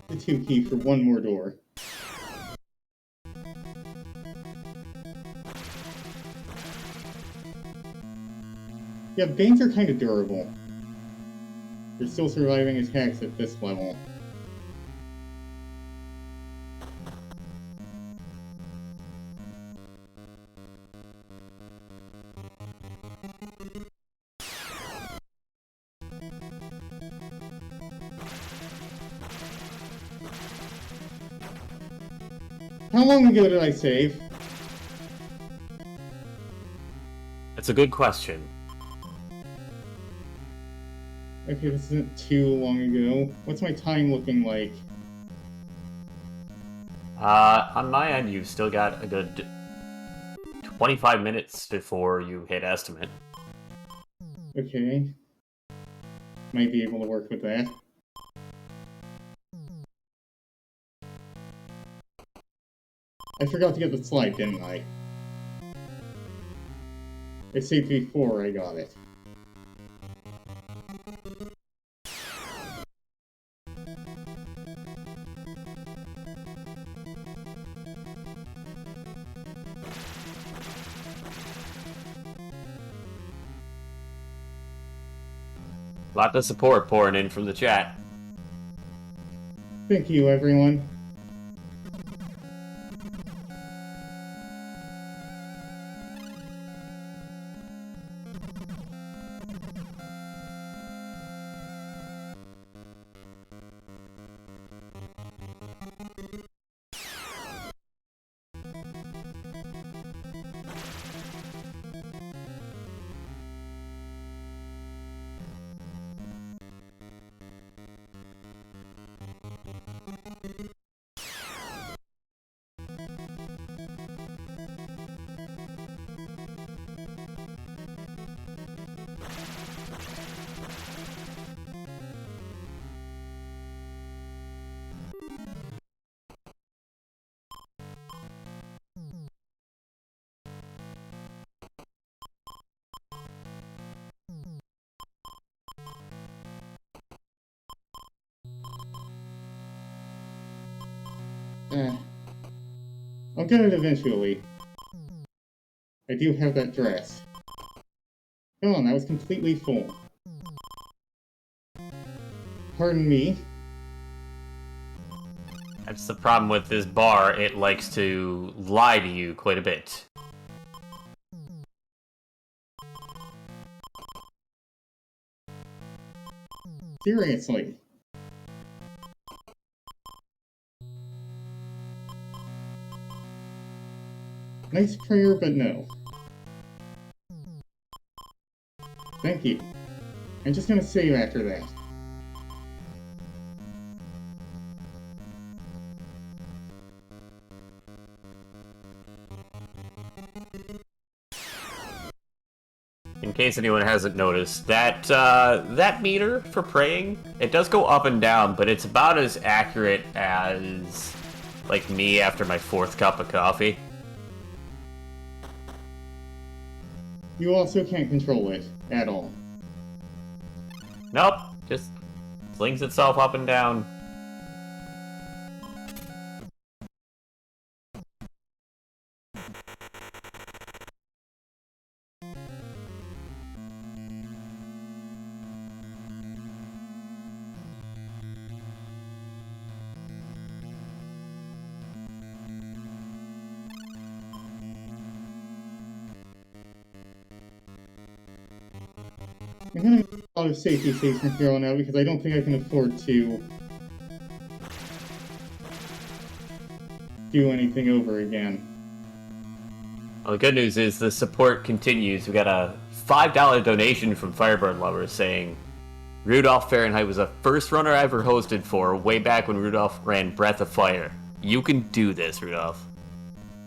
The 2 key for one more door. Yeah, Banes are kind of durable. They're still surviving attacks at this level. How long ago did I save? That's a good question. Okay, this isn't too long ago. What's my time looking like? On my end, you've still got a good 25 minutes before you hit estimate. Okay. Might be able to work with that. I forgot to get the slide, didn't I? I saved before I got it. Lot of support pouring in from the chat. Thank you, everyone. I'll get it eventually. I do have that dress. Come on, that was completely full. Pardon me. That's the problem with this bar. It likes to lie to you quite a bit. Seriously. Nice prayer, but no. Thank you. I'm just gonna save after that. In case anyone hasn't noticed, that meter for praying, it does go up and down, but it's about as accurate as, like, me after my 4th cup of coffee. You also can't control it at all. Nope, just slings itself up and down. I'm gonna make a lot of safety saves from here on out because I don't think I can afford to do anything over again. Well, the good news is the support continues. We got a $5 donation from Firebird Lovers saying, RudolfFahrenheit was the first runner I ever hosted for, way back when Rudolph ran Breath of Fire. You can do this, Rudolph.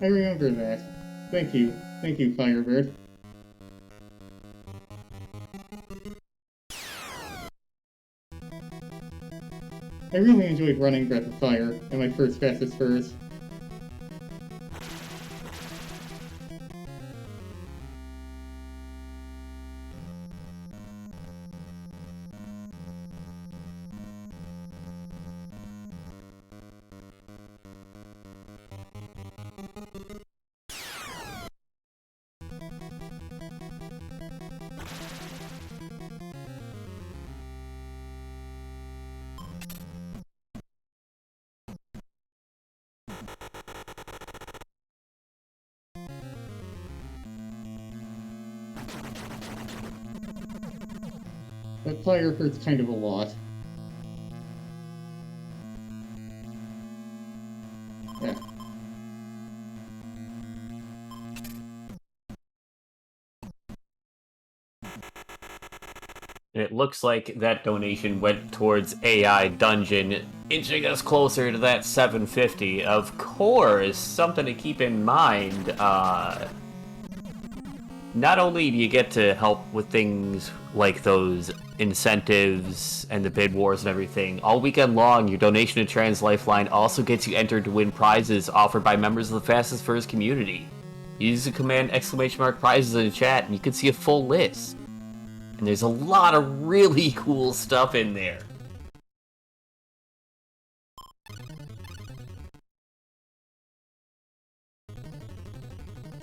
I remember that. Thank you. Thank you, Firebird. I really enjoyed running Breath of Fire in my first fastest furs. That fire hurts kind of a lot. Yeah. And it looks like that donation went towards AI Dungeon, inching us closer to that 750. Of course, something to keep in mind, not only do you get to help with things like those incentives and the bid wars and everything, all weekend long, your donation to Trans Lifeline also gets you entered to win prizes offered by members of the Fastest Furs community. Use the command !prizes in the chat and you can see a full list. And there's a lot of really cool stuff in there.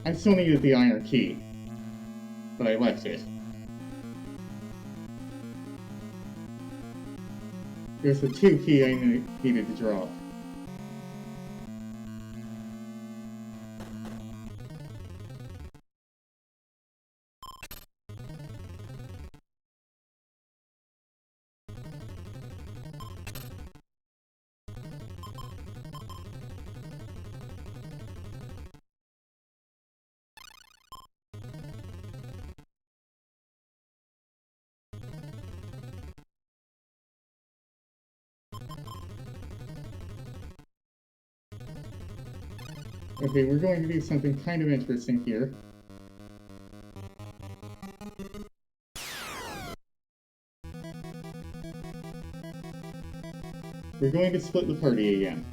I still needed the iron key, but I left it. There's the 2 key I needed to drop. Okay, we're going to do something kind of interesting here. We're going to split the party again.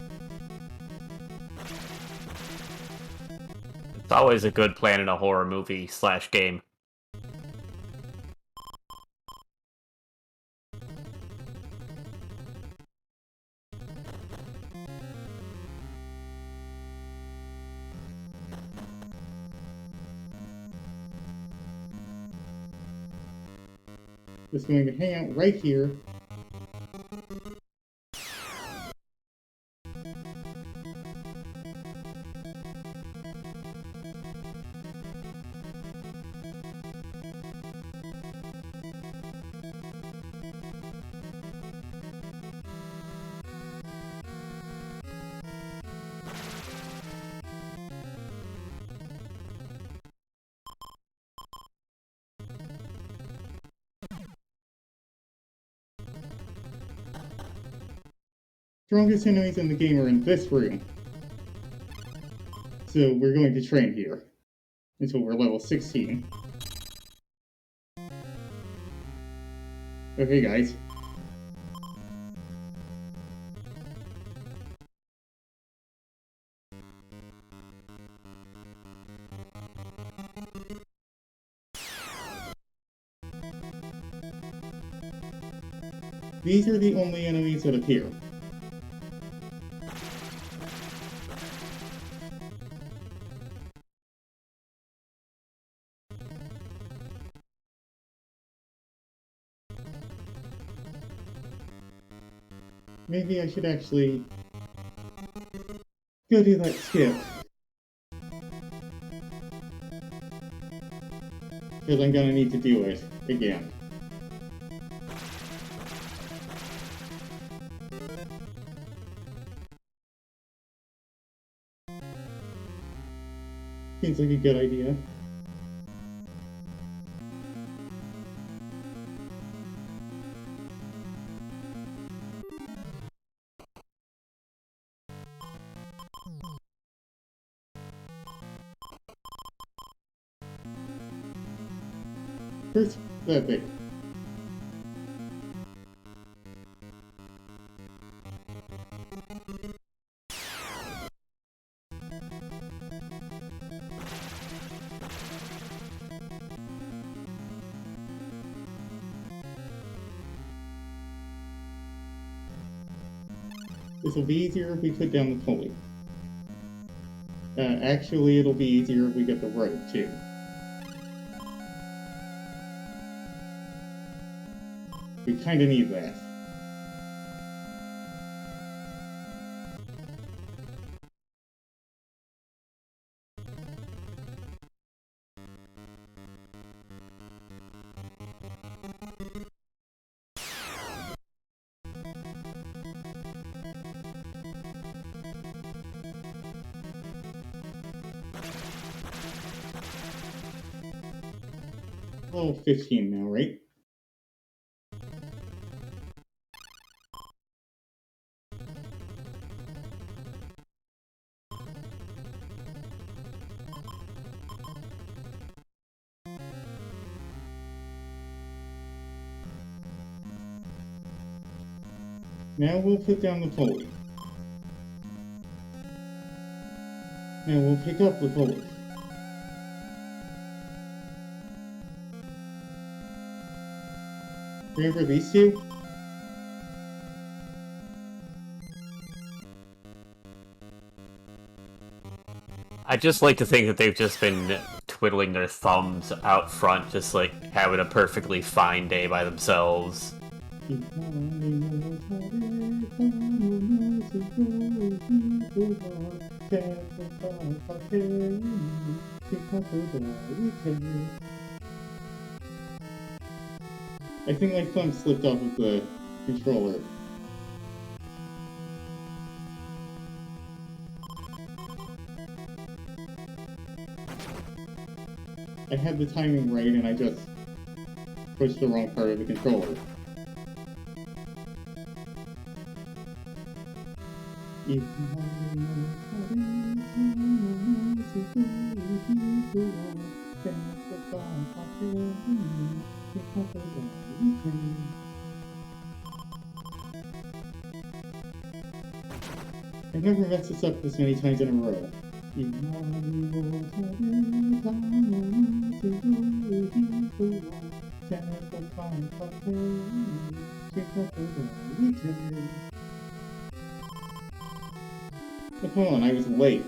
It's always a good plan in a horror movie / game. Just going to hang out right here. strongest enemies in the game are in this room. So we're going to train here until we're level 16. Okay, guys. These are the only enemies that appear. Maybe I should actually go do that skip. Because I'm gonna need to do it again. Seems like a good idea. First, that thing. This will be easier if we put down the pulley. Actually, it'll be easier if we get the rope, too. We kinda need that. Oh, 15 now, right? Now we'll put down the pulley. Now we'll pick up the pulley. Remember these two? I just like to think that they've just been twiddling their thumbs out front, just like having a perfectly fine day by themselves. I think my thumb slipped off of the controller. I had the timing right and I just pushed the wrong part of the controller. I've never messed this up this many times in a row. Oh, come on, I was late.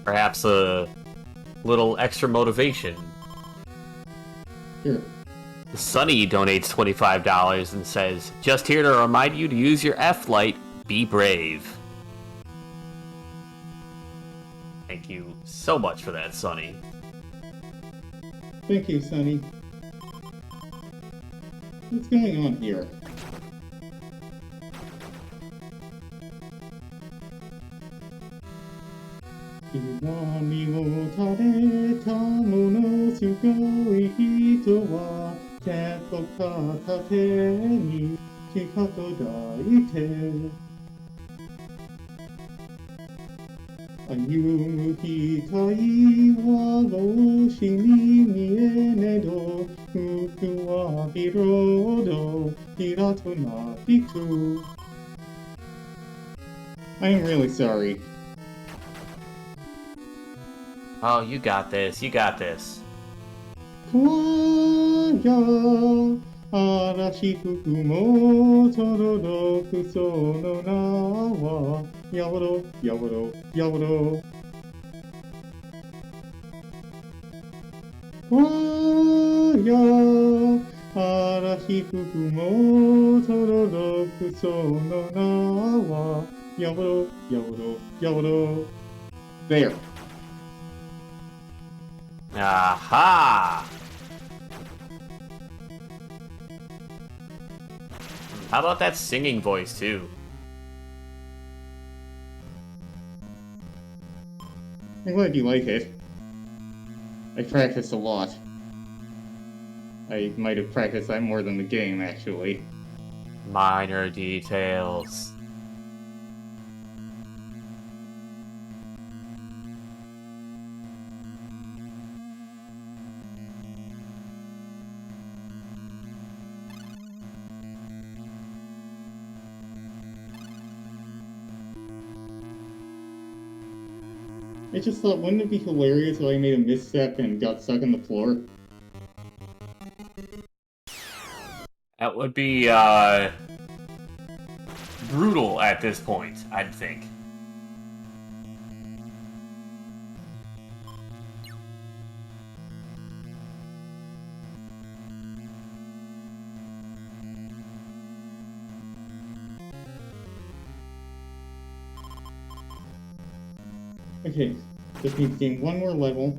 Perhaps a little extra motivation. Here. Sunny donates $25 and says, "Just here to remind you to use your F-light. Be brave." Thank you so much for that, Sunny. Thank you, Sonny. What's going on here? 波を垂れたものすごい人は手と片手にしかと抱いて歩む機会は帽子に見えねど服はビロードピラとなびく I'm really sorry. Oh, you got this. You got this. 怖や嵐吹くもその独その名はやぼろやぼろやぼろ怖や嵐吹くもその独その名はやぼろやぼろやぼろ There. Aha! How about that singing voice, too? I'm glad you like it. I practiced a lot. I might have practiced that more than the game, actually. Minor details. I just thought, wouldn't it be hilarious if I made a misstep and got stuck on the floor? That would be, brutal at this point, I'd think. Okay, just need to gain one more level.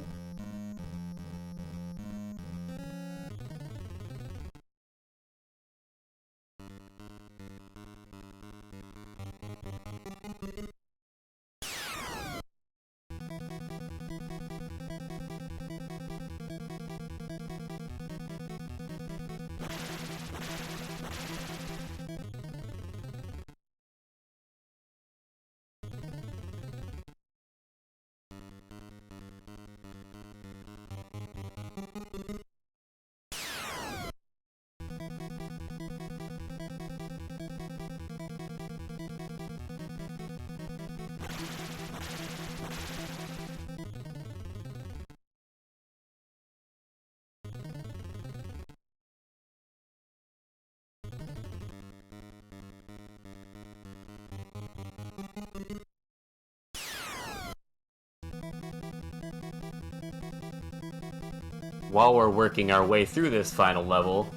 While we're working our way through this final level,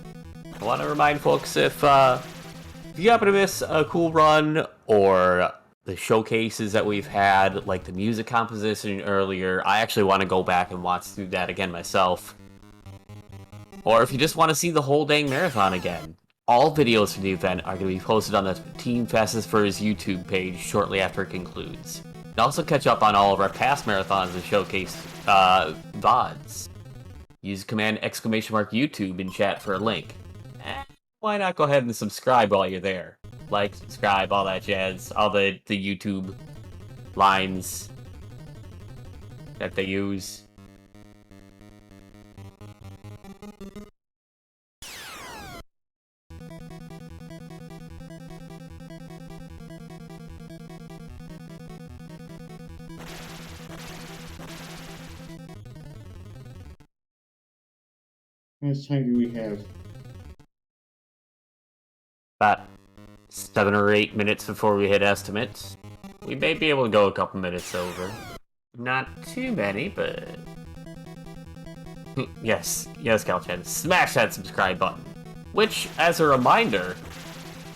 I want to remind folks if you happen to miss a cool run or the showcases that we've had, like the music composition earlier, I actually want to go back and watch through that again myself. Or if you just want to see the whole dang marathon again, all videos from the event are going to be posted on the Team Fastest Furs YouTube page shortly after it concludes. And also catch up on all of our past marathons and showcase VODs. Use command !YouTube in chat for a link. Why not go ahead and subscribe while you're there? Like, subscribe, all that jazz, all the YouTube lines that they use. How much time do we have? About 7 or 8 minutes before we hit estimates. We may be able to go a couple minutes over. Not too many, but... yes, Calchan, smash that subscribe button. Which, as a reminder,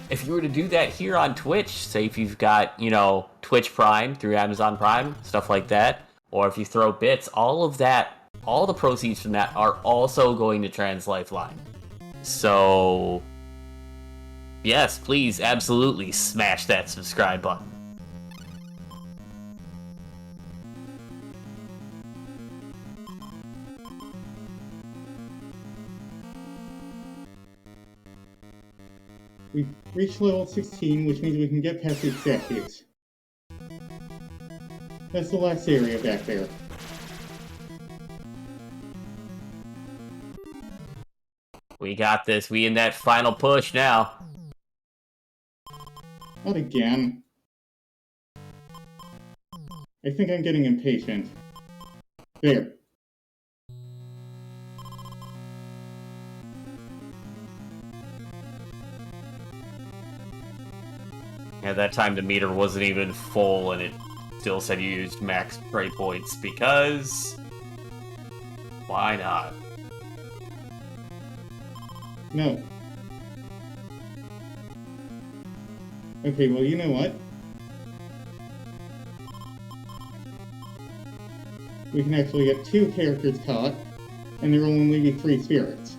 if you were to do that here on Twitch, say if you've got, you know, Twitch Prime through Amazon Prime, stuff like that, or if you throw bits, all of that, all the proceeds from that are also going to Trans Lifeline. So, yes, please, absolutely smash that subscribe button. We've reached level 16, which means we can get past the statues. That's the last area back there. We got this. We in that final push now. Not again. I think I'm getting impatient. There. At that time, the meter wasn't even full, and it still said you used max prey points, because... why not? No. Okay, well, you know what? We can actually get 2 characters caught, and there will only be 3 spirits.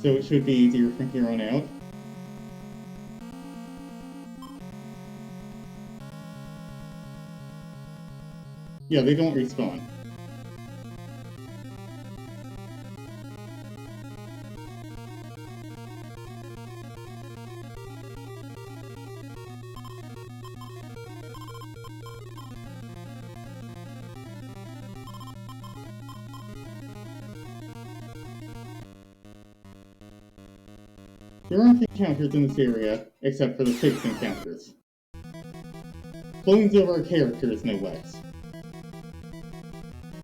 So it should be easier from here on out. Yeah, they don't respawn. There aren't encounters in this area, except for the 6 encounters. Clones of our characters, no less.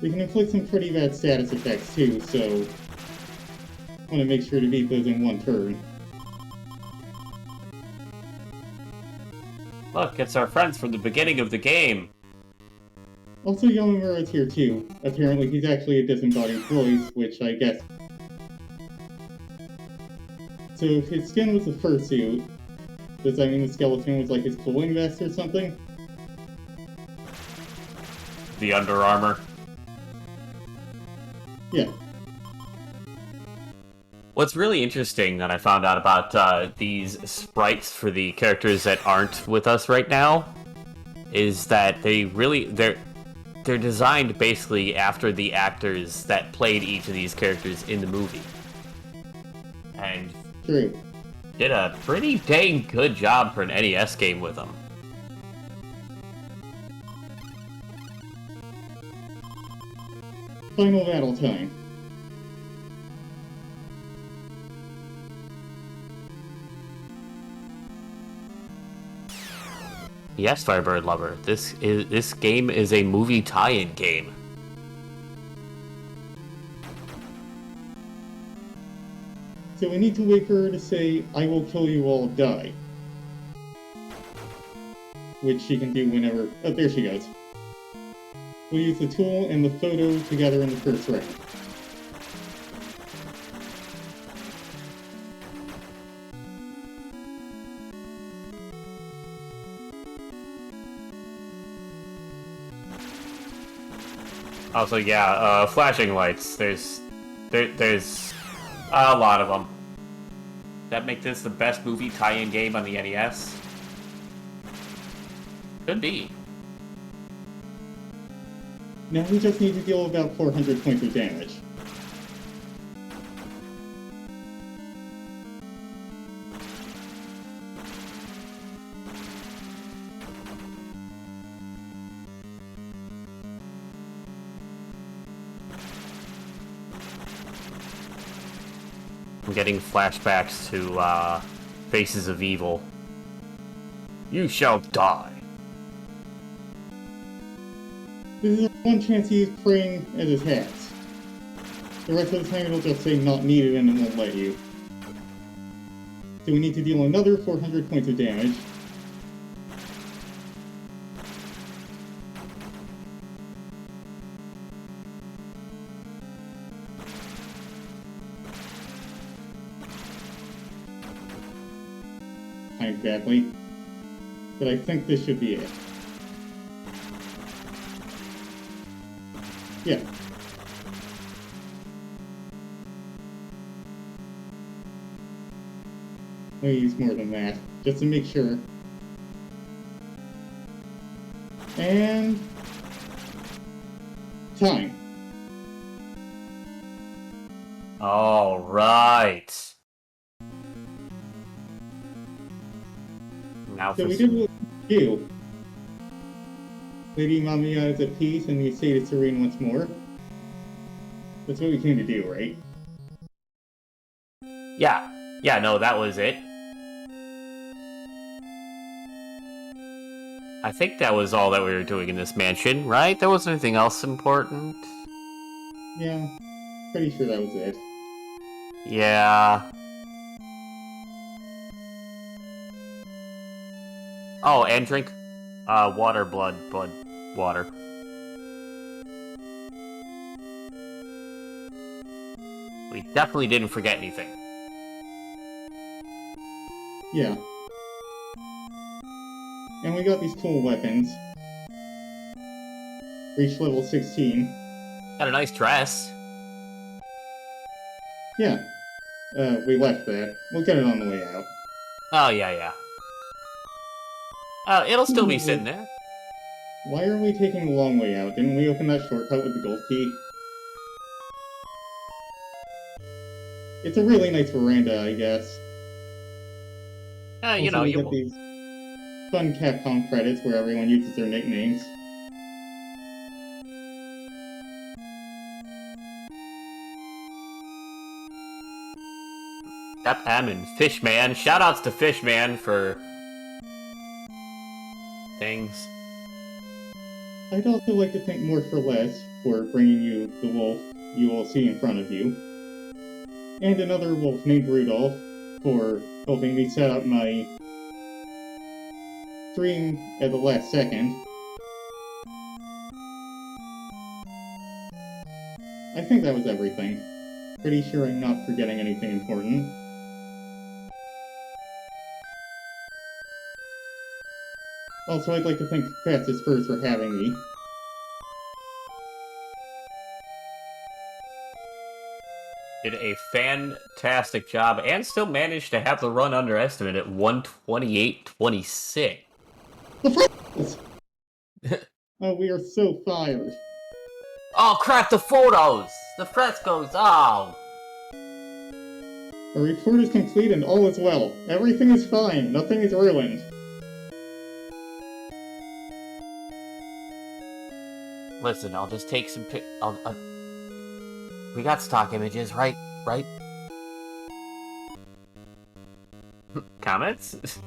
We can inflict some pretty bad status effects too, so... want to make sure to beat those in one turn. Look, it's our friends from the beginning of the game. Also, Yamamura's here too. Apparently he's actually a disembodied voice, which I guess... So if his skin was the fursuit, does that mean the skeleton was like his cooling vest or something? The Under Armour. Yeah. What's really interesting that I found out about these sprites for the characters that aren't with us right now is that they're designed basically after the actors that played each of these characters in the movie. And True. did a pretty dang good job for an NES game with them. Final battle time. Yes, Firebird Lover, this game is a movie tie-in game. So we need to wait for her to say, "I will kill you all, die." Which she can do whenever... Oh, there she goes. We'll use the tool and the photo together in the first round. Also, yeah, flashing lights. There's a lot of them. That make this the best movie tie-in game on the NES? Could be. Now we just need to deal about 400 points of damage. I'm getting flashbacks to Faces of Evil. You shall die. This is our one chance to use praying as his hats. The rest of the time it'll just say not needed and it won't let you. So we need to deal another 400 points of damage. Not exactly. But I think this should be it. Yeah. Let me use more than that, just to make sure. And... time. All right. Now So for we did what we do. Lady Mamiya is at peace and the estate is serene once more. That's what we came to do, right? yeah, no, that was it. I think that was all that we were doing in this mansion, right? There wasn't anything else important. Yeah, pretty sure that was it. Yeah. Oh, and drink water, blood, water. We definitely didn't forget anything. Yeah. And we got these cool weapons. Reached level 16. Got a nice dress. Yeah. We left that. We'll get it on the way out. Oh, yeah. It'll still be sitting there. Why are we taking the long way out? Didn't we open that shortcut with the gold key? It's a really nice veranda, I guess. You Also, know, we get these fun Capcom credits where everyone uses their nicknames. Yep, and Fishman. Shoutouts to Fishman for things. I'd also like to thank More for Less for bringing you the wolf you will see in front of you. And another wolf named Rudolph for helping me set up my stream at the last second. I think that was everything. Pretty sure I'm not forgetting anything important. Also, I'd like to thank Fastest Spurs for having me. Did a fantastic job and still managed to have the run under estimate at 128.26. The Frescos! Oh, we are so fired. Oh crap, the photos! The frescoes, oh! The report is complete and all is well. Everything is fine. Nothing is ruined. Listen, I'll just take some we got stock images, right? Comments?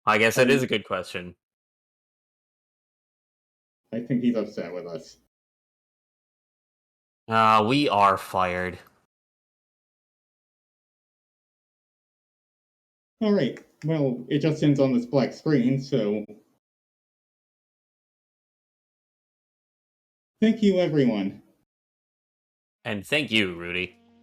I guess that is a good question. I think he's upset with us. We are fired. Alright, well, it just ends on this black screen, so... Thank you, everyone. And thank you, Rudy.